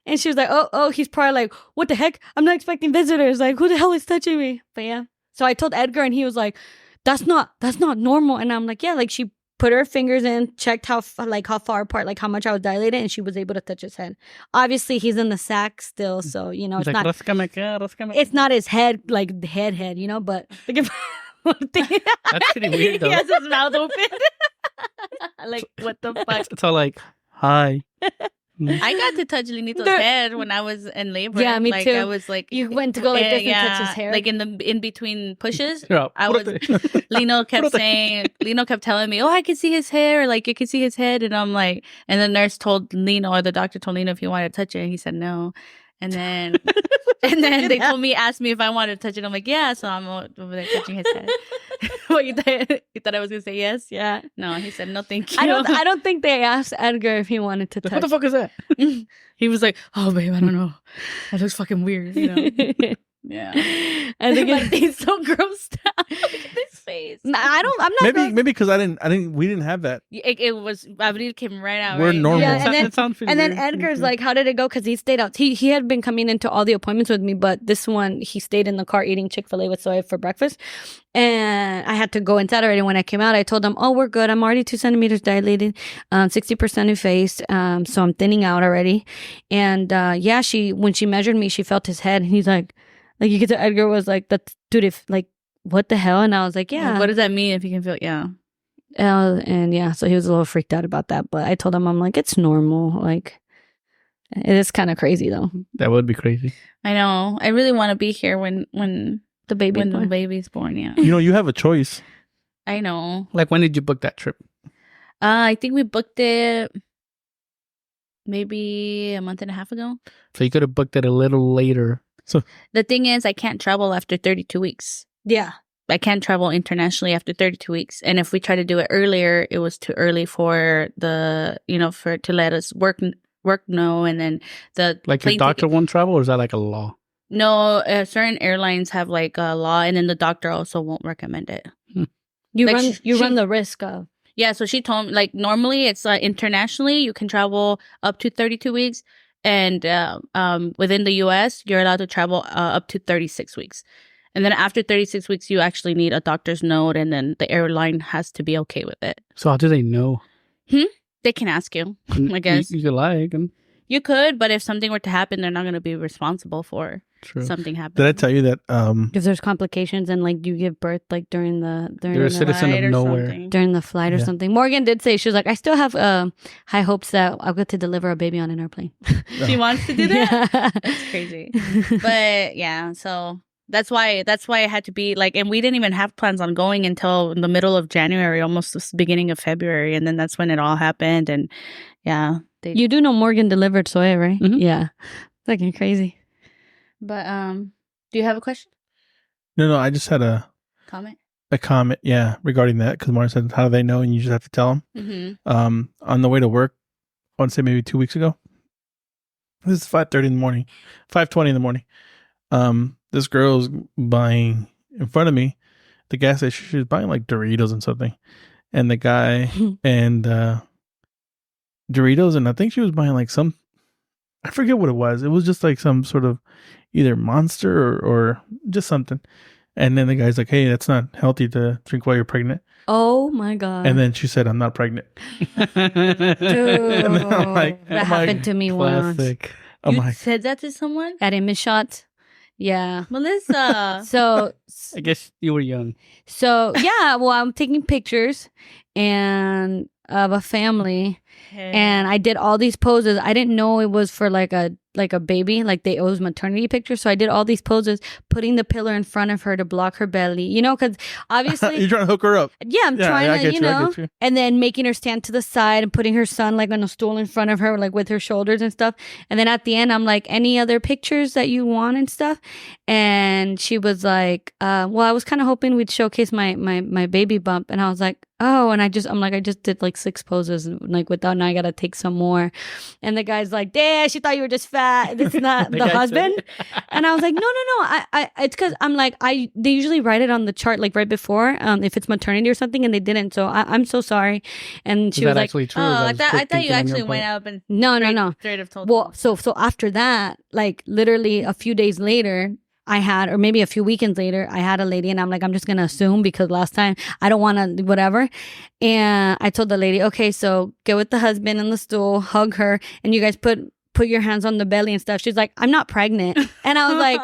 And she was like, oh, he's probably like, "What the heck? I'm not expecting visitors. Like, who the hell is touching me?" But yeah. So I told Edgar, and he was like, that's not normal. And I'm like, yeah, like she put her fingers in, checked how far apart, like how much I was dilated, and she was able to touch his head. Obviously, he's in the sack still, so it's like, not. It's not his head, like the head, but that's pretty weird though. He has his mouth open. Like, what the fuck? It's all like, hi. I got to touch Linito's head when I was in labor. Yeah, me too. I was like, you went to go like this and touch his hair, like in between pushes. Yeah, Lino kept telling me, "Oh, I can see his hair. Like, you can see his head." And I'm like, and the nurse told Lino, or the doctor told Lino if he wanted to touch it, and he said no. And then they asked me if I wanted to touch it. I'm like, yeah. So I'm over there touching his head. What, you thought I was gonna say yes? Yeah. No, he said no, thank you. I don't think they asked Edgar if he wanted to touch. What the fuck is that? He was like, "Oh, babe, I don't know. That looks fucking weird." Yeah. I think he's so grossed out. Look at this face. I'm not. Maybe because we didn't have that. It was. Abril came right out. We're right? normal. Yeah, and then weird. Edgar's like, "How did it go?" Because he stayed out. He had been coming into all the appointments with me, but this one he stayed in the car eating Chick-fil-A with soy for breakfast, and I had to go inside already. When I came out, I told him, "Oh, we're good. I'm already 2 centimeters dilated, 60% effaced, so I'm thinning out already." And when she measured me, she felt his head, and he's like you could tell Edgar was like, "That's dude, if like what the hell?" And I was like, "Yeah, what does that mean if you can feel?" Yeah. And yeah, so he was a little freaked out about that, but I told him, I'm like, it's normal. Like, it is kind of crazy though. That would be crazy. I know. I really want to be here when the baby's born. Yeah. You have a choice. I know. Like, when did you book that trip? I think we booked it maybe a month and a half ago. So you could have booked it a little later. So the thing is, I can't travel after 32 weeks. Yeah. I can't travel internationally after 32 weeks. And if we try to do it earlier, it was too early for to let us work know. And then your doctor won't travel, or is that like a law? No, certain airlines have like a law, and then the doctor also won't recommend it. You run the risk of. Yeah, so she told me, like, normally it's internationally you can travel up to 32 weeks. And within the U.S., you're allowed to travel up to 36 weeks. And then after 36 weeks, you actually need a doctor's note, and then the airline has to be okay with it. So how do they know? They can ask you, I guess. You could lie. You could, but if something were to happen, they're not going to be responsible for something happening. Did I tell you that? If there's complications and like you give birth like during the You're a citizen of nowhere. During the flight or something. Morgan did say, she was like, I still have high hopes that I'll get to deliver a baby on an airplane. She wants to do that? Yeah. That's crazy. But yeah, so that's why it had to be like, and we didn't even have plans on going until the middle of January, almost the beginning of February. And then that's when it all happened. And yeah. You do know Morgan delivered Soya, right? Mm-hmm. Yeah. Fucking crazy. But do you have a question? No, I just had a comment, yeah, regarding that, because Martin said, how do they know? And you just have to tell them. Mm-hmm. On the way to work, I want to say maybe 2 weeks ago. This is 5:30 in the morning, 5:20 in the morning. This girl's buying in front of me, the gas station. She was buying like Doritos and something, and the guy and Doritos, and I think she was buying like some, I forget what it was. It was just like some sort of either Monster or just something. And then the guy's like, hey, that's not healthy to drink while you're pregnant. Oh my God. And then she said, I'm not pregnant. Dude, that happened to me once. You said that to someone? At Image Shots. Yeah. Melissa. So I guess you were young. So yeah, well, I'm taking pictures and of a family, and I did all these poses. I didn't know it was for like a baby, like it was maternity pictures. So I did all these poses, putting the pillar in front of her to block her belly, you know, because obviously you're trying to hook her up. Yeah, I'm trying to, you know, and then making her stand to the side and putting her son like on a stool in front of her, like with her shoulders and stuff. And then at the end, I'm like, any other pictures that you want and stuff? And she was like, well, I was kind of hoping we'd showcase my baby bump. And I was like, oh, and I just did like 6 poses, like without, now I gotta take some more. And the guy's like, damn, she thought you were just fat. It's not the husband. And I was like, no. I it's because I'm like, they usually write it on the chart like right before, if it's maternity or something, and they didn't. So I'm so sorry. And she was like, actually true? Oh, I thought you actually went up and no. Straight up told. Well, so after that, like literally a few days later, I had, or maybe a few weekends later, I had a lady, and I'm like, I'm just going to assume because last time I don't want to, whatever. And I told the lady, okay, so get with the husband in the stool, hug her, and you guys put your hands on the belly and stuff. She's like, I'm not pregnant. And I was like,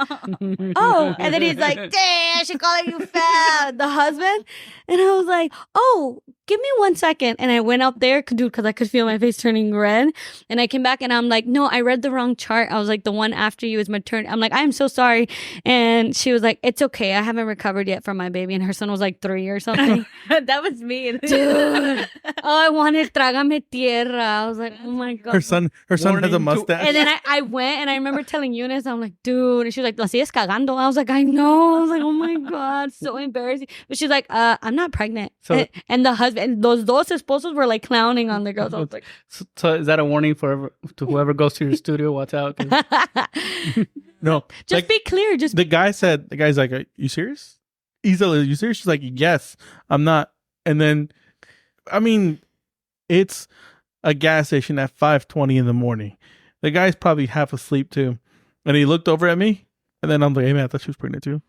oh. And then he's like, damn, she calling you fat, the husband. And I was like, oh, give me 1 second. And I went out there, dude, because I could feel my face turning red. And I came back and I'm like, no, I read the wrong chart. I was like, the one after you is maternity. I'm like, I'm so sorry. And she was like, it's okay. I haven't recovered yet from my baby. And her son was like 3 or something. That was me. Dude. Oh, I wanted trágame tierra. I was like, oh my God. Her son has a mustache. And then I went and I remember telling Eunice, I'm like, dude. And she was like, la sigues cagando. I was like, I know. I was like, oh my God, so embarrassing. But she's like, I'm not pregnant. So, and the husband, those dos esposos were like clowning on the girls. I was like, so is that a warning to whoever goes to your studio? Watch out. No. Just like, be clear. Just the guy's like, are you serious? He's like, are you serious? She's like, yes, I'm not. And then, I mean, it's a gas station at 5:20 in the morning. The guy's probably half asleep too. And he looked over at me. And then I'm like, hey man, I thought she was pregnant too.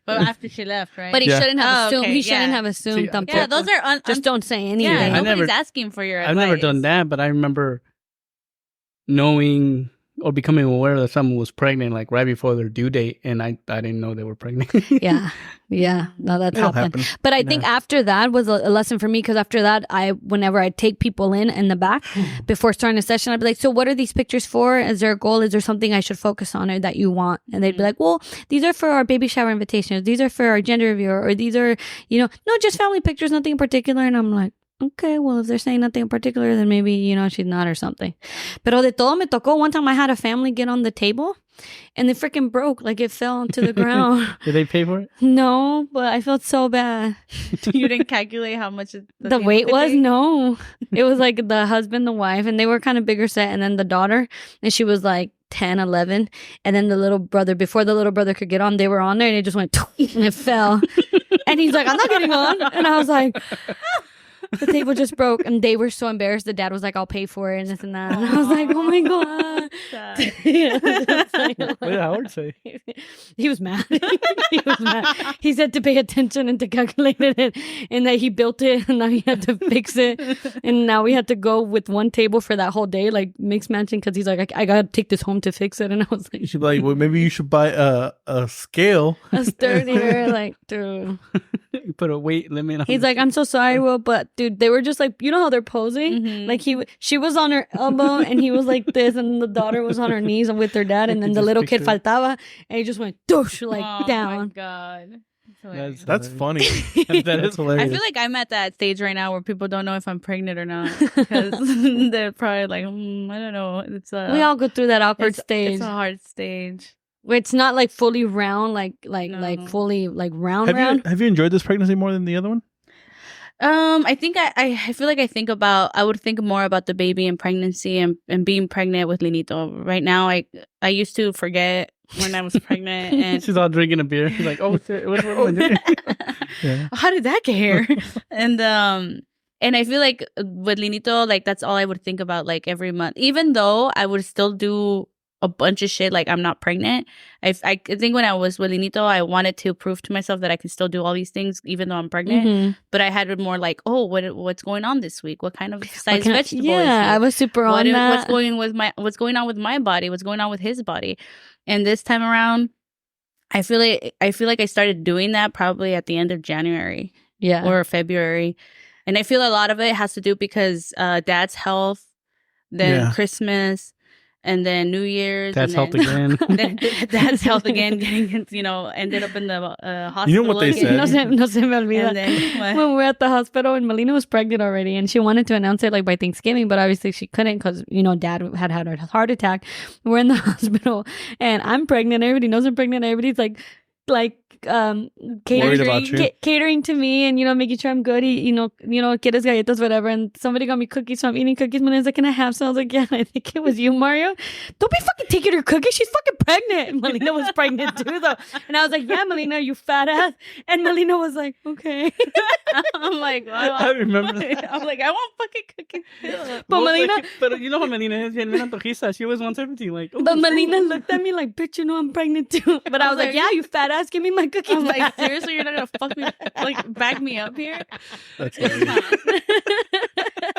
But after she left, right? But he shouldn't have assumed. Okay, he shouldn't have assumed something. Yeah, those are just don't say anything. Yeah, nobody's asking for your advice. I've never done that, but I remember knowing or becoming aware that someone was pregnant like right before their due date, and I didn't know they were pregnant. Yeah, no, that's happened. But I think after that was a lesson for me, because after that, whenever I take people in the back before starting a session, I'd be like, so what are these pictures for? Is there a goal? Is there something I should focus on or that you want? And they'd be like, well, these are for our baby shower invitations. These are for our gender review, or these are, no, just family pictures, nothing in particular. And I'm like, okay, well, if they're saying nothing in particular, then maybe, she's not or something. Pero de todo me tocó. One time I had a family get on the table and they freaking broke. Like it fell onto the ground. Did they pay for it? No, but I felt so bad. You didn't calculate how much the weight was? No. It was like the husband, the wife, and they were kind of bigger set. And then the daughter, and she was like 10, 11. And then the little brother, before the little brother could get on, they were on there and it just went and it fell. And he's like, I'm not getting on. And I was like... the table just broke, and they were so embarrassed. The dad was like, I'll pay for it and this and that. And I was like, oh my god. What did Howard say? He was mad. He was mad. He said to pay attention and to calculate it, and that he built it, and now he had to fix it, and now we had to go with one table for that whole day, like mix matching, because he's like, I gotta take this home to fix it. And I was like, You should be like, well, maybe you should buy a scale. a sturdier, like, dude. You put a weight limit on He's like, I'm so sorry, Will, but dude, they were just like, you know how they're posing? Mhm. Like she was on her elbow and he was like this, and the daughter was on her knees and with her dad, and You then could the just little kid picture it. faltaba, and he just went doosh, like Oh my down. god. That's funny. That That's is hilarious. I feel like I'm at that stage right now where people don't know if I'm pregnant or not, because they're probably like, I don't know. It's We all go through that awkward stage It's a hard stage. where it's not like fully round, like No. fully like round. have you enjoyed this pregnancy more than the other one? I think I feel like I would think more about the baby and pregnancy and being pregnant with Linito. Right now, I used to forget when I was pregnant, and she's all drinking a beer. She's like, oh shit, what am I doing? Yeah. how did that get here? And I feel like with Linito, like that's all I would think about, like every month. Even though I would still do a bunch of shit, like I'm not pregnant. I think when I was with Linito, I wanted to prove to myself that I can still do all these things even though I'm pregnant. Mhm. But I had it more like, oh, what's going on this week? What kind of size vegetable? Yeah, I is was super what on is, that. what's going on with my body? What's going on with his body? And this time around, I feel like I started doing that probably at the end of January Yeah. or February, and I feel a lot of it has to do because Dad's health, then Yeah. Christmas, and then New Year's. That's and health then, again. then Dad's health again, getting ended up in the hospital. You know what they again. said? No se me olvida. And then what? When we were at the hospital and Melina was pregnant already, and she wanted to announce it like by Thanksgiving, but obviously she couldn't because Dad had a heart attack. We're in the hospital and I'm pregnant. Everybody knows I'm pregnant. Everybody's like Worried about you. catering to me and making sure I'm good. Quieres galletas, whatever. And somebody got me cookies, so I'm eating cookies. Melina's like, can I have some? I was like, yeah. I think it was you, Mario. Don't be fucking taking her cookies. She's fucking pregnant. And Melina was pregnant too, though. And I was like, yeah, Melina, you fat ass. And Melina was like, okay. I'm like, I remember that. I'm like, I want fucking cookies too. But Melina, But you know how Melina is. Bien antojista. She was 117. Like, oh, but Melina looked at me like, bitch, I'm pregnant too. But I was like, yeah, you fat ass. Give me my cookies. I'm like, back. seriously, you're not gonna fuck me, like back me up here? That's hilarious.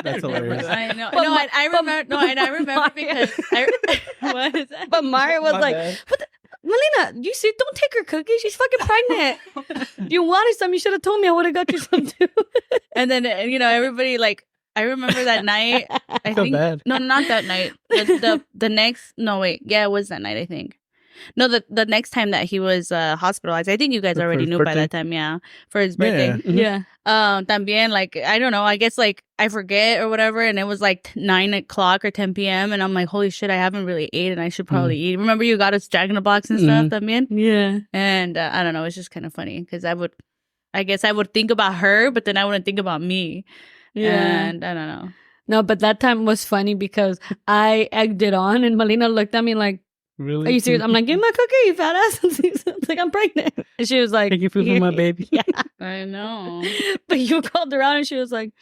That's hilarious. I know. But No, Ma- and I remember. No, and I remember Mario- because what is that? But Mario was My like, bad. Melina, you see, don't take her cookies. She's fucking pregnant. You wanted some. You should have told me. I would have got you some too. And then everybody like. I remember that night. I feel think bad. no, not that night. The next. No, wait. Yeah, it was that night. I think. No, the next time that he was hospitalized. I think you guys For already his knew by birthday? that time. Yeah, for his birthday. Yeah. Mhm. Yeah. También, like, I don't know, I guess, like, I forget or whatever, and it was, like, 9 o'clock or 10 p.m., and I'm like, holy shit, I haven't really ate, and I should probably eat. Remember you got us Jack in the Box and stuff, también? Yeah. And, I don't know, it's just kind of funny, because I guess I would think about her, but then I wouldn't think about me. Yeah. And, I don't know. No, but that time was funny because I egged it on, and Melina looked at me like, Really? are you serious? I'm like, give me my cookie, you fat ass. It's like, I'm pregnant. And she was like, Taking food from my baby. Yeah. I know. But you called her out and she was like,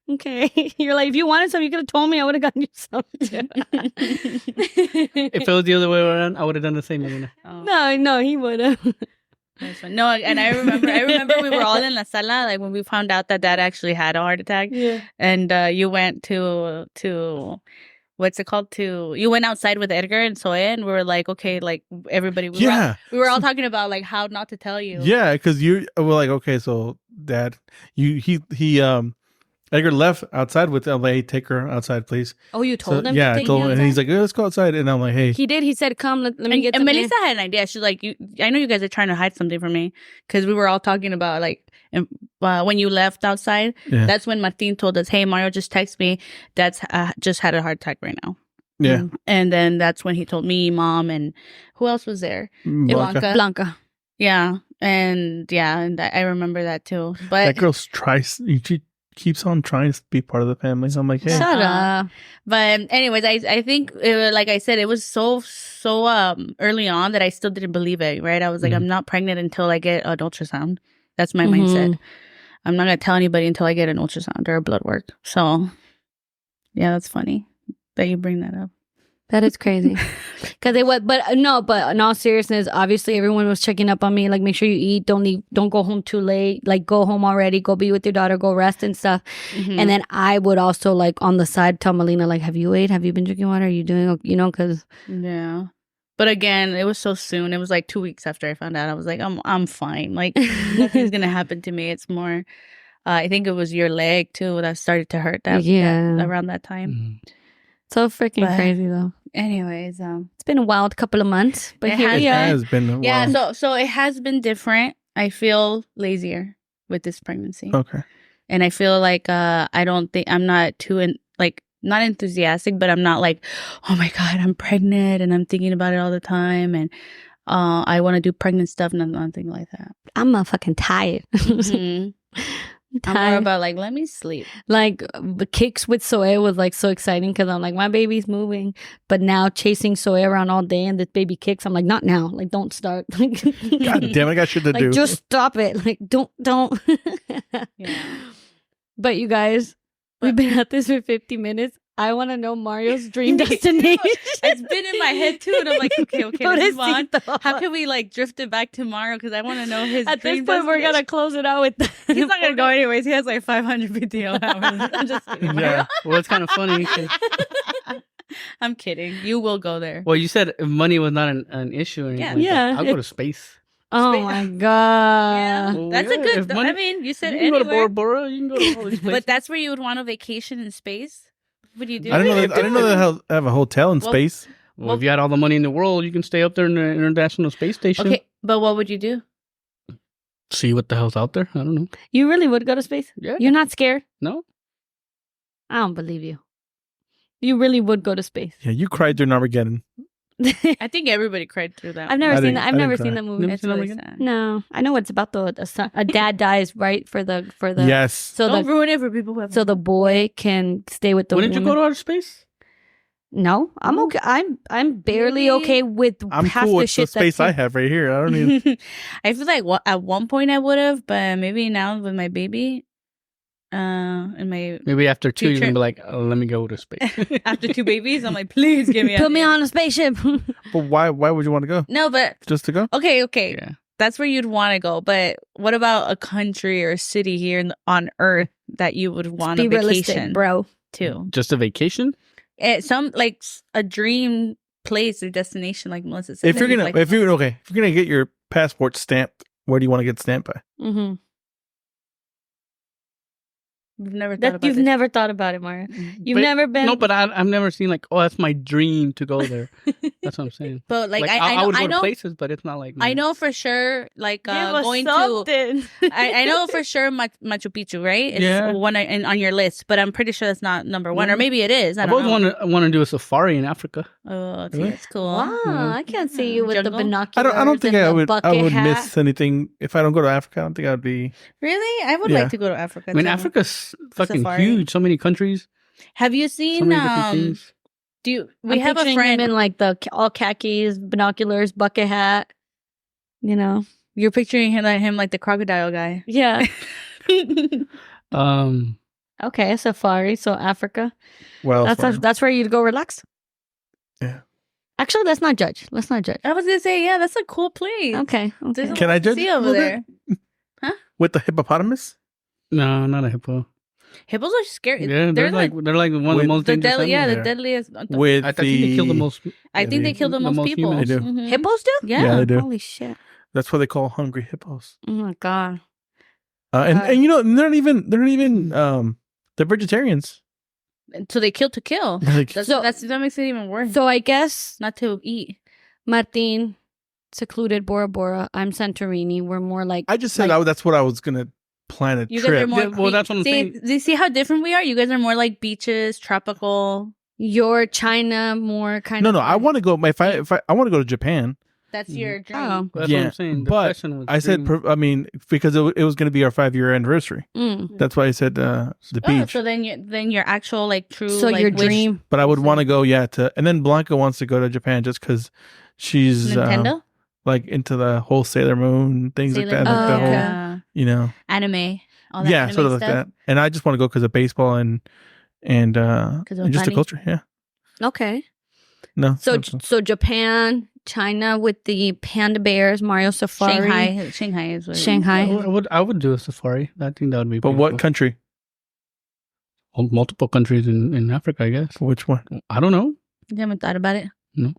okay. You're like, if you wanted some, you could have told me. I would have gotten you some too. If it was the other way around, I would have done the same, Melina. Oh, No, he would have. that's fun. No, and I remember we were all in la sala, like, when we found out that Dad actually had a heart attack. Yeah. And you went to what's it called? You went outside with Edgar and Soya, and we were like, okay, like everybody. We were all talking about like how not to tell you. Yeah, because you were like, okay, so Dad, Edgar left outside with LA. Take her outside, please. Oh, you told him? Yeah, to I take told you him, and outside? he's like, let's go outside. And I'm like, hey, He did. He said, come, let me get And some. Melissa had an idea. She's like, I know you guys are trying to hide something from me, because we were all talking about like when you left outside. Yeah. That's when Martin told us, hey, Mario just texted me. Dad's just had a heart attack right now. yeah, And then that's when he told me, Mom, and who else was there? Ivanka. Blanca. Yeah. And I remember that too. But that girl tries. She keeps on trying to be part of the family. So I'm like, hey, Shut up. But anyways, I think like I said, it was so early on that I still didn't believe it. Right? I was like, I'm not pregnant until I get an ultrasound. That's my mindset. I'm not gonna tell anybody until I get an ultrasound or a blood work. So, yeah, that's funny that you bring that up. That is crazy. Because they would, but in all seriousness, obviously everyone was checking up on me. Like, make sure you eat. Don't go home too late. Like, go home already. Go be with your daughter. Go rest and stuff. Mm-hmm. And then I would also, like, on the side tell Melina, like, have you ate? Have you been drinking water? Are you doing, because. Yeah. But again, it was so soon. It was like 2 weeks after I found out. I was like, I'm fine. Like, nothing's going to happen to me. It's more, I think it was your leg too that started to hurt around that time. Mm-hmm. So freaking crazy though. Anyways, it's been a wild couple of months, but here we are. It has been a while. Yeah, so it has been different. I feel lazier with this pregnancy. Okay. And I feel like I don't think I'm not not enthusiastic, but I'm not like, oh my God, I'm pregnant and I'm thinking about it all the time and I want to do pregnant stuff, nothing like that. I'm fucking tired. Mm-hmm. I'm more about like, let me sleep. Like the kicks with Zoe was like so exciting because I'm like, my baby's moving. But now chasing Zoe around all day and this baby kicks, I'm like, not now. Like, don't start. God damn it, I got shit to do. Like, just stop it. Like, don't. Yeah. But you guys, we've been at this for 50 minutes. I want to know Mario's dream destination. It's been in my head too, and I'm like, okay, let's move on. How can we like drift it back tomorrow? Because I want to know his. At this point, we're gonna close it out with. He's not gonna go anyways. He has like 500 PTO hours. I'm just kidding. Yeah. Well, it's kind of funny. I'm kidding. You will go there. Well, you said if money was not an issue or anything. Yeah. I'll go to space. Oh my God. Yeah. Well, That's a good. money, I mean, you said you can anywhere. go to Bora Bora. You can go to all these places. But that's where you would want a vacation in space. What do you do? I didn't know that have a hotel in space. Well, if you had all the money in the world, you can stay up there in the International Space Station. Okay, but what would you do? See what the hell's out there. I don't know. You really would go to space? Yeah. You're not scared? No. I don't believe you. You really would go to space. Yeah, you cried during Armageddon. I think everybody cried through that. I've never seen that. I've never seen that movie. It's really sad. No, I know it's about a dad dies right for the Yes. So don't ruin it for people who have. So the boy can stay with the. Wouldn't you go to outer space? No, I'm okay. I'm barely okay with I'm half cool the with shit the space I have right here. I don't even. I feel like at one point I would have, but maybe now with my baby, and my maybe after 2 future. you're gonna be like, let me go to space. After 2 babies, I'm like, please give me. Put me on a spaceship. But why would you want to go? No, but Just to go? okay. Yeah. That's where you'd want to go. But what about a country or a city here on Earth that you would want Be a vacation, realistic, bro? To Just a vacation? some like a dream place or destination, like Melissa said. If you're gonna get your passport stamped, where do you want to get stamped by? Mm-hmm. You've never thought about You've this. never thought about it, Maria. You've never been. No, but I've never seen like, oh, that's my dream to go there. That's what I'm saying. But like, I would go I to know places, but it's not like I know for sure, like going to. I know for sure Machu Picchu, right? It's one on your list, but I'm pretty sure that's not number one, or maybe it is. I I've don't always know. want to do a safari in Africa. Oh, that's cool. Wow, I can't see you with Jungle? the binoculars. I don't think and I the would bucket hat. miss anything if I don't go to Africa. I don't think I'd be. Really, I would Yeah. like to go to Africa. I mean, too. Africa's fucking Safari. huge. So many countries. Have you So seen? many different things. We have a friend in like the all khakis, binoculars, bucket hat. You know. You're picturing him like the crocodile guy. Yeah. Um, Okay, safari. So Africa. Well, That's where you'd go relax. Yeah. Actually, let's not judge. I was gonna say, yeah, that's a cool place. Okay. There's a Can lot I to judge see a over little there? with the hippopotamus. no, not a hippo. Hippos are scary. Yeah, they're like one of the most the dangerous. deadly. Yeah, animals. the deadliest. With I think they kill the most. I think they kill the most people. humans. They do. Mhm. Hippos do? Yeah. they do. Holy shit. That's what they call hungry hippos. Oh my god. And you know they're not even they're vegetarians. So they kill to kill. Like, That makes it even worse. So I guess Not to eat. Martin, secluded Bora Bora. I'm Santorini. We're more like I just said that's what I was gonna plan a You guys are trip. more. Yeah, well, that's what I'm see, saying. Do you see how different we are? You guys are more like beaches, tropical. your China, more kind No, of. I want to go. If I want to go to Japan. That's your dream. Oh. That's Yeah, what I'm saying. The but question was I said, dream. because it was going to be our 5-year anniversary. Mm. That's why I said the Oh, beach. so then your actual like true. So like, your wish- dream. But I would want to go, and then Blanca wants to go to Japan just because she's Nintendo. like into the whole Sailor Moon things like that, like the whole, yeah. you know. Anime. all that Yeah, anime sort of like stuff. that. And I just want to go because of baseball and of just the Otani? culture. Yeah. Okay. No. So not so Japan, China with the panda bears, Mario Safari, Shanghai is what Shanghai. I would do a safari. I think that would be. But beautiful. what country? Multiple countries in Africa, I guess. Which one? I don't know. You haven't thought about it? No.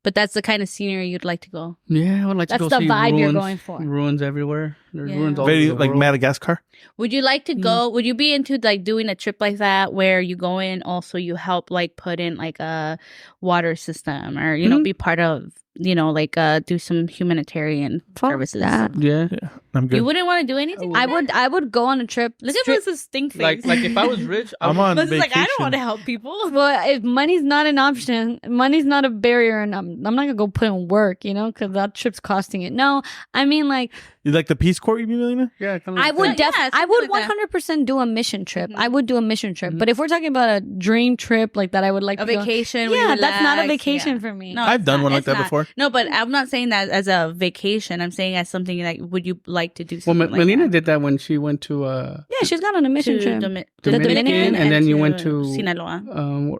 But that's the kind of scenery you'd like to go. Yeah, I would like That's to go the see vibe ruins, you're going for. Ruins everywhere. There's Yeah. ruins all Very over the like world. Madagascar. Would you like to go? Would you be into like doing a trip like that where you go in, also you help like put in like a water system, or you know, be part of, you know, like do some humanitarian services? that. Yeah. Yeah, I'm good. You wouldn't want to do anything. I like that? I would go on a trip. Look at Melissa's stink face. Like if I was rich, I'm on Melissa's vacation. like, I don't want to help people. Well, if money's not an option, money's not a barrier, and I'm not gonna go put in work, you know, because that trip's costing it. No, I mean like You like the Peace Corps, you mean, Melina? Yeah, kinda I like would that. definitely, I something would like that. 100% do a mission trip. Mhm. I would do a mission trip. Mhm. But if we're talking about a dream trip like that, I would like A to go- vacation. where you Yeah, that's not a relax, vacation yeah. for me. No, I've it's done not, one like it's that not. before. No, but I'm not saying that as a vacation. I'm saying as something like, would you like to do Well, something like Melina that? did that when she went to Yeah, she's gone on a mission trip. The Dominican, and then you went to Sinaloa.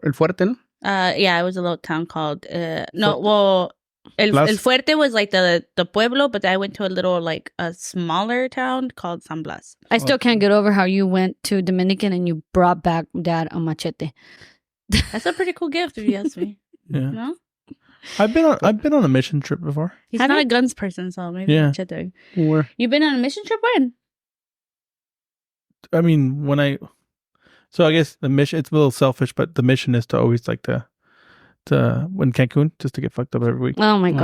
El Fuerte, no? Yeah, it was a little town called no, Fuerte. well, Las- El Fuerte was like the pueblo, but I went to a little like a smaller town called San Blas. I still can't get over how you went to Dominican and you brought back dad a machete. That's a pretty cool gift, if you ask me. Yeah. No, I've been on a mission trip before. he's Have not you? a guns person, so maybe Yeah. machete. Where? You've been on a mission trip when? I mean, so I guess the mission, it's a little selfish, but the mission is to always like to in Cancun, just to get fucked up every week. Oh my My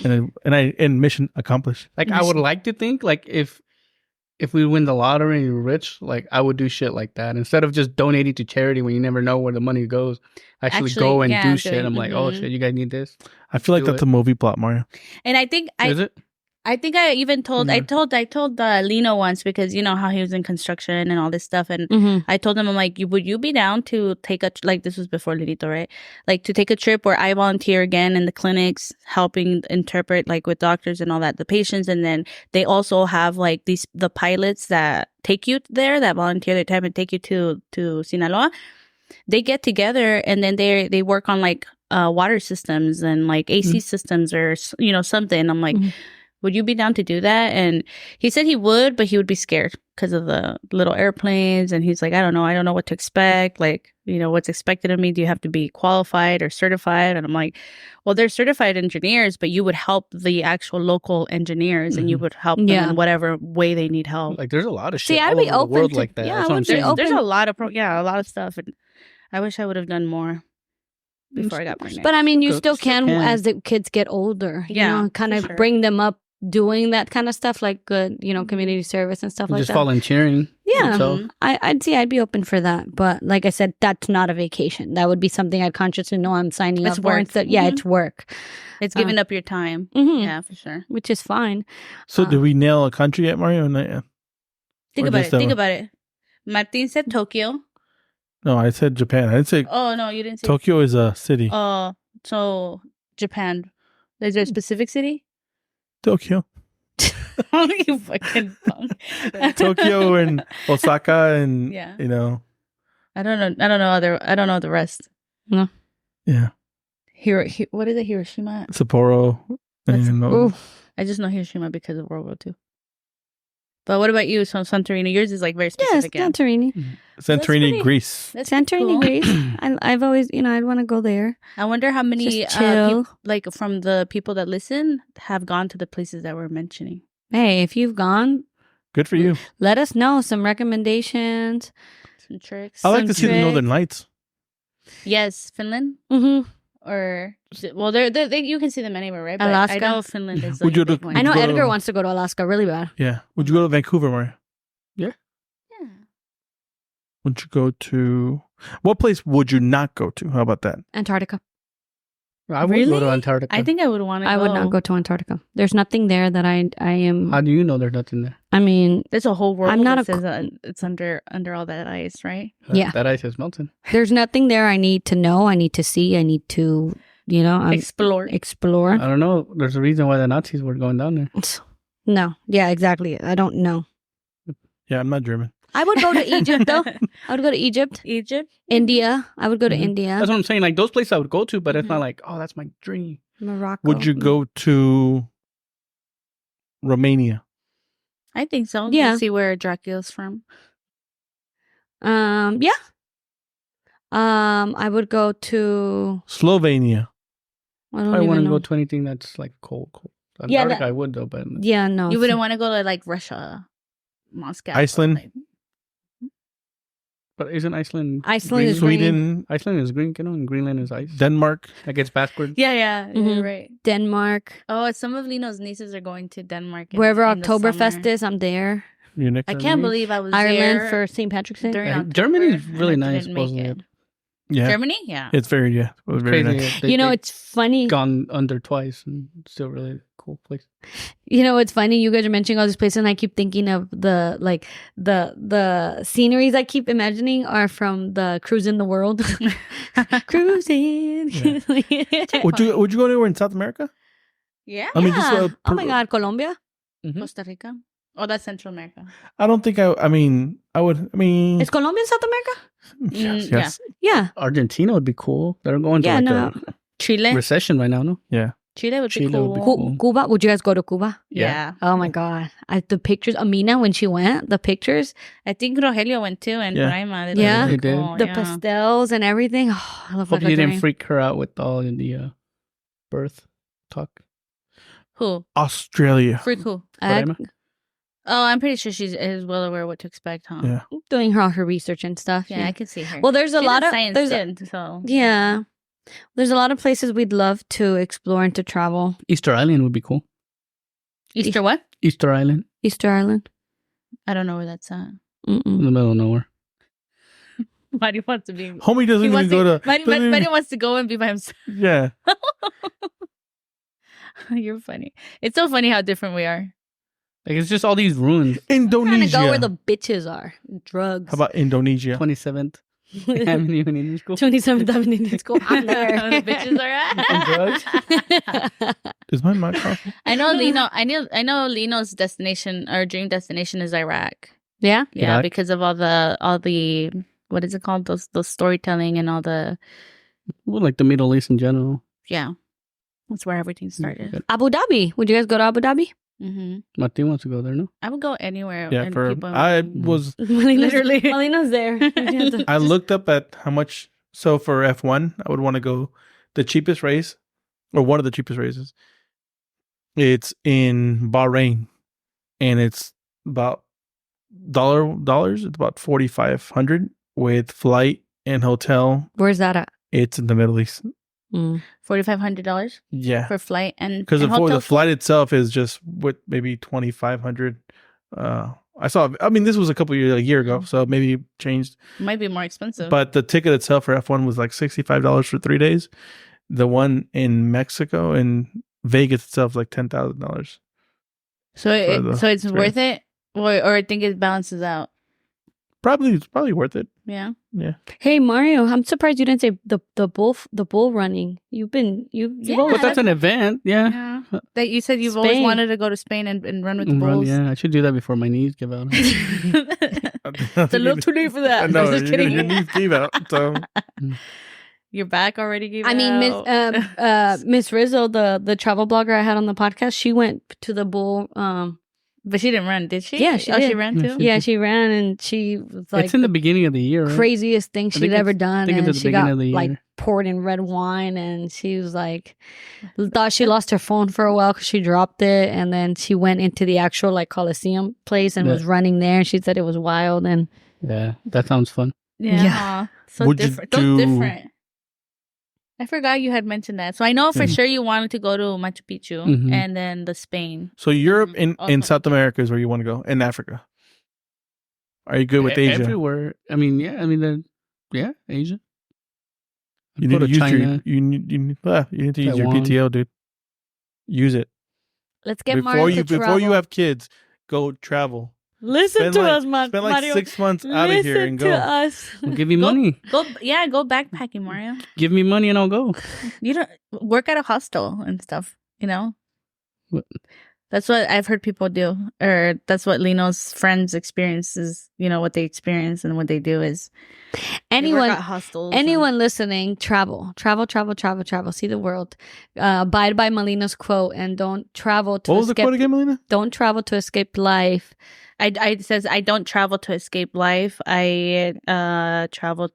god. And mission accomplished. Like I would like to think like if we win the lottery and you're rich, like I would do shit like that instead of just donating to charity when you never know where the money goes. Actually go and do shit. I'm like, oh shit, you guys need this. I feel like Do that's it. a movie plot, Mario. And I think Is it? I think I even told Yeah. I told Lino once, because you know how he was in construction and all this stuff, and Mhm. I told him, I'm like, would you be down to take like, this was before Lidito, right? Like to take a trip where I volunteer again in the clinics, helping interpret like with doctors and all that, the patients, and then they also have like the pilots that take you there, that volunteer their time and take you to Sinaloa. They get together and then they work on like water systems and like AC systems or you know something. I'm like. Mhm. Would you be down to do that? And he said he would, but he would be scared because of the little airplanes. And he's like, I don't know what to expect. Like, you know, what's expected of me? Do you have to be qualified or certified? And I'm like, well, they're certified engineers, but you would help the actual local engineers and you would help them in whatever way they need help. Like there's a lot of shit See, I'd all be over the open world to- like that. yeah, That's I what I'm would be saying. open. There's a lot of a lot of stuff. And I wish I would have done more before I got pregnant. But I mean, you Still still can can. as the kids get older. You Yeah, know, kind for of sure. bring them up doing that kind of stuff, like good, you know, community service and stuff like Just that. volunteering. Yeah. So I'd be open for that. But like I said, that's not a vacation. That would be something I'd consciously know I'm signing It's up for. work. Instead, yeah, Mhm. it's work. it's giving up your time. Mhm. Yeah, for sure. Which is fine. So did we nail a country yet, Mario? Not yet. Think Or about just it. Think about it. Martin said Tokyo. No, I said Japan. I didn't say Oh, no, you didn't say Tokyo is a city. Oh, so Japan. Is there a specific city? Tokyo. You fucking punk. Tokyo and Osaka and Yeah. you know. I don't know the rest. Yeah. What is it? Hiroshima. Sapporo. That's- And, Ooh. I just know Hiroshima because of World War II. But what about you? So Santorini, yours is like very Yes, specific. Yeah, Santorini. Santorini, pretty- Greece. That's Santorini, cool. Greece. I've always, you know, I'd want to go there. I wonder how many Just chill. like from the people that listen have gone to the places that we're mentioning. Hey, if you've gone, Good for you. let us know some recommendations. Some tricks. I like to see the trick. Northern Lights. Yes, Finland. Mm-hmm. Or well, they you can see them anywhere, right? But Alaska. I know Finland is Would like you a big look- one. I know Go- Edgar wants to go to Alaska really bad. Yeah. Would you go to Vancouver, Mario? Yeah. Would you go to what place would you not go to? How about that? Antarctica. I would go Really? to Antarctica. I think I would want to. I would not go to Antarctica. There's nothing there that I am. How do you know there's nothing there? I mean, There's a whole world. I'm not that a says it's under all that ice, right? Yeah. That ice is melting. there's nothing there I need to know. I need to see. I need to, you know, Explore. explore. I don't know. There's a reason why the Nazis were going down there. No. Yeah, exactly. I don't know. Yeah, I'm not German. I would go to Egypt, though. I would go to Egypt. India. I would go to India. That's what I'm saying. Like those places I would go to, but it's not like, oh, that's my dream. Morocco. Would you go to Romania? I think so. Yeah. Let's see where Dracula's from. Yeah. I would go to Slovenia. I don't I even want to know. go to anything that's like cold. Yeah, Antarctica I would though, but Yeah, no. You wouldn't want to go to like Russia, Moscow, Iceland? like- but isn't Iceland Iceland green? is green. Sweden, Iceland is green, and Greenland is ice. Denmark. That gets backwards. Yeah, Mhm. you're right. Denmark. Oh, some of Lino's nieces are going to Denmark. Wherever in the Oktoberfest summer. is, I'm there. Munich. I can't believe I was Ireland there for St. Patrick's Day. during Yeah, October, Germany's and really I nice, didn't make supposedly. it. Yeah, Germany, yeah. it's very very Crazy. nice. They- You know, they it's funny. gone under twice and still really cool place. You know, it's funny. You guys are mentioning all these places, and I keep thinking of the sceneries I keep imagining are from the Cruise in the World. Cruising. Would you go anywhere in South America? Yeah. I mean, just Oh my God, Colombia. Costa Rica. Oh, that's Central America. I don't think I mean, I would. I mean, Is Colombia in South America? yes, yeah. yes. Yeah. Argentina would be cool. They're going to Yeah, like no. a Chile. recession right now, no? Yeah. Chile would be Chile cool. would be cool. Cuba. Would you guys go to Cuba? Yeah. Oh my God. The pictures. Amina, when she went, the pictures, I think Rogelio went too, and Yeah. Prima. They Yeah. look They did. cool, the yeah. pastels and everything. Oh, I love Hope like you a didn't dream. freak her out with all the birth talk. Who? Australia. Freak who? Prima? Oh, I'm pretty sure she's is well aware what to expect, huh? Yeah. Doing all her research and stuff. Yeah, I could see her. Well, there's a She's lot in of science there's kid, so yeah. There's a lot of places we'd love to explore and to travel. Easter Island would be cool. Easter what? Easter Island Easter Island. I don't know where that's at. in Mm-mm. the middle of nowhere. Mario wants to be. Homie doesn't He even wants go to, to. Mario, doesn't even- Mario wants to go and be by himself. Yeah. You're funny. It's so funny how different we are. Like it's just all these ruins. Trying to Indonesia. go where the bitches are. Drugs. How about Indonesia? 27th Avenue in Indian School. 27th Avenue in school? I'm there. The bitches are at. Is my mic off? I know Lino. I know Lino's destination or dream destination is Iraq. Yeah. Yeah, Iraq? because of all the what is it called? Those storytelling and all the Well, like the Middle East in general. yeah. That's where everything started. Abu Dhabi. Would you guys go to Abu Dhabi? Mm-hmm. Martin wants to go there, no? I would go anywhere. Yeah. and For people- I was. Literally. Malina's there. I looked up at how much. So for F1, I would want to go the cheapest race, or one of the cheapest races. It's in Bahrain, and it's about dollars. It's about $4,500 with flight and hotel. Where's that at? It's in the Middle East. $4,500 Yeah, for flight and because and the hotel. flight itself is just with maybe $2,500. I saw. I mean, this was a year ago, so maybe it changed. Might be more expensive. But the ticket itself for F1 was like $65 for 3 days. The one in Mexico and Vegas itself like $10,000. so for the so it's experience. worth it, or I think it balances out. It's probably worth it. Yeah. Yeah. Hey Mario, I'm surprised you didn't say the bull running. You've Yeah. always But that's an event, yeah. Yeah. That you said you've always Spain. wanted to go to Spain and run with the And run, bulls. yeah, I should do that before my knees give out. It's a little too late for that. No, I'm just kidding. your knees gave out. So Your back already gave I mean, out. Miss Rizzo, the travel blogger I had on the podcast, she went to the bull. But she didn't run, did she? Yeah, she Oh, she did. ran Yeah, too? Yeah, she ran and she was like It's in the beginning of the year, right? craziest thing she'd think ever it's- done, think it's and at the she beginning got of the like year. poured in red wine, and she was like thought she lost her phone for a while because she dropped it, and then she went into the actual like Coliseum place and Yeah. was running there, and she said it was wild and. Yeah, that sounds fun. Yeah. Yeah. So Would you different. So do- different. I forgot you had mentioned that. So I know for Mhm. sure you wanted to go to Machu Picchu Mhm. and then the Spain. Europe in Also- South America is where you want to go, and Africa. Are you good with Asia? Everywhere. I mean, yeah. I mean, yeah, Asia. You Go need to to use China. your you need to use your Taiwan. PTO, dude. Use it Let's get before Mario you to before you travel. have kids. Go travel. Listen Spend to like, us, spend like Mario. 6 months out of here Listen and to go. us. Well, give me Go- money. Go backpacking, Mario. Give me money and I'll go. You don't work at a hostel and stuff, you know? What? That's what I've heard people do, or that's what Lino's friends experiences. You know what they experience and what they do is Anyone, hostels. listening, travel. See the world. Abide by Melina's quote and don't travel to. What was the quote again, Melina? Don't travel to escape life. It says I don't travel to escape life. I travel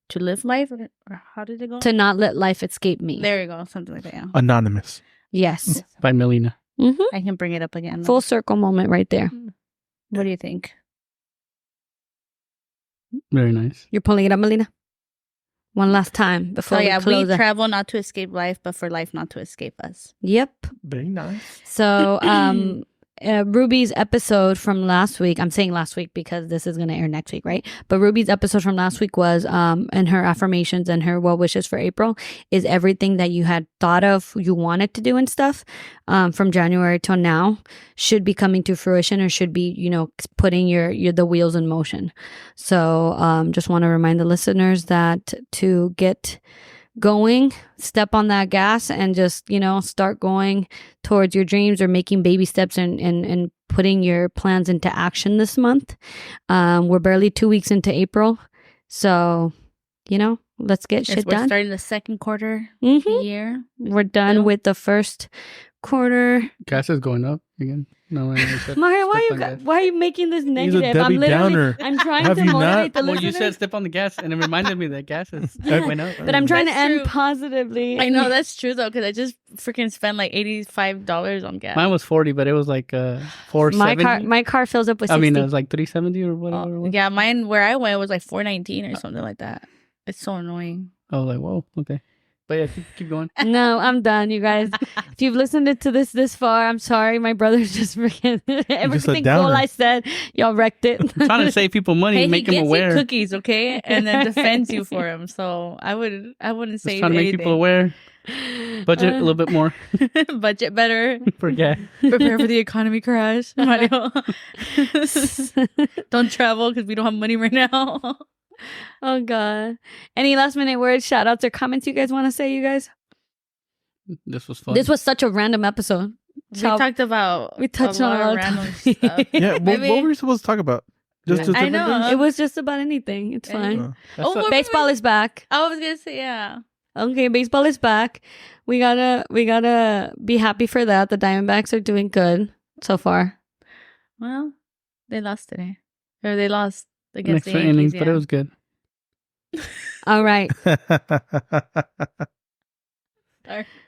to live life. Or how did it go? To not let life escape me. There you go, something like that. Yeah. Anonymous. Yes. By Melina. I can bring it up again. Full circle moment right there. What do you think? Very nice. You're pulling it up, Melina? One last time before we close we it. travel not to escape life, but for life not to escape us. Yep. Very nice. So, Ruby's episode from last week, I'm saying last week because this is going to air next week, right? But Ruby's episode from last week was, and her affirmations and her well wishes for April is everything that you had thought of, you wanted to do and stuff, from January till now should be coming to fruition or should be, you know, putting the wheels in motion. So, just want to remind the listeners that to get going, step on that gas and just, you know, start going towards your dreams or making baby steps and putting your plans into action this month. We're barely 2 weeks into April. So, you know, let's get shit done. We're starting the second quarter of the year. We're done with the first quarter. Gas is going up again. No, Mario, why are you making this negative? He's a Debbie Downer. I'm trying Have to you motivate not? the Well, listeners. you said step on the gas, and it reminded me that gas is going up. But I'm trying to That's end true. positively. I know that's true though, because I just freaking spent like $85 on gas. Mine was 40, but it was like $470. My car fills up with 60. I mean, it was like $370 or whatever. It was. Yeah, mine where I went was like $419 or something like that. It's so annoying. I was like, whoa, okay. But yeah, keep going. No, I'm done, you guys. If you've listened to this far, I'm sorry. My brother's just freaking everything cool downer. I said, y'all wrecked it. I'm trying to save people money, Hey, make he them gets aware. you cookies, okay, and then defends you for them. So I wouldn't Just say trying to make people aware. Budget a little bit more Budget better. for gas. Prepare for the economy crash, Mario. Don't travel because we don't have money right now. Oh God. Any last minute words, shout outs, or comments you guys want to say, you guys? This was fun. This was such a random episode. We touched on a lot lot of of random topics. stuff. Yeah, what were we supposed to talk about? Just I different know. things? It was just about anything. It's fine. Oh. Oh, Baseball is back. I was gonna say yeah. Okay, baseball is back. We gotta be happy for that. The Diamondbacks are doing good so far. Well, they lost today, or they lost against extra the Yankees. innings, Yeah. but it was good. All right. All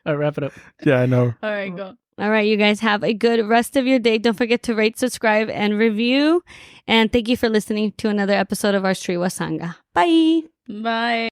right, wrap it up. Yeah, I know. All right, go. All right, you guys have a good rest of your day. Don't forget to rate, subscribe, and review. And thank you for listening to another episode of our Street Wasanga. Bye. Bye.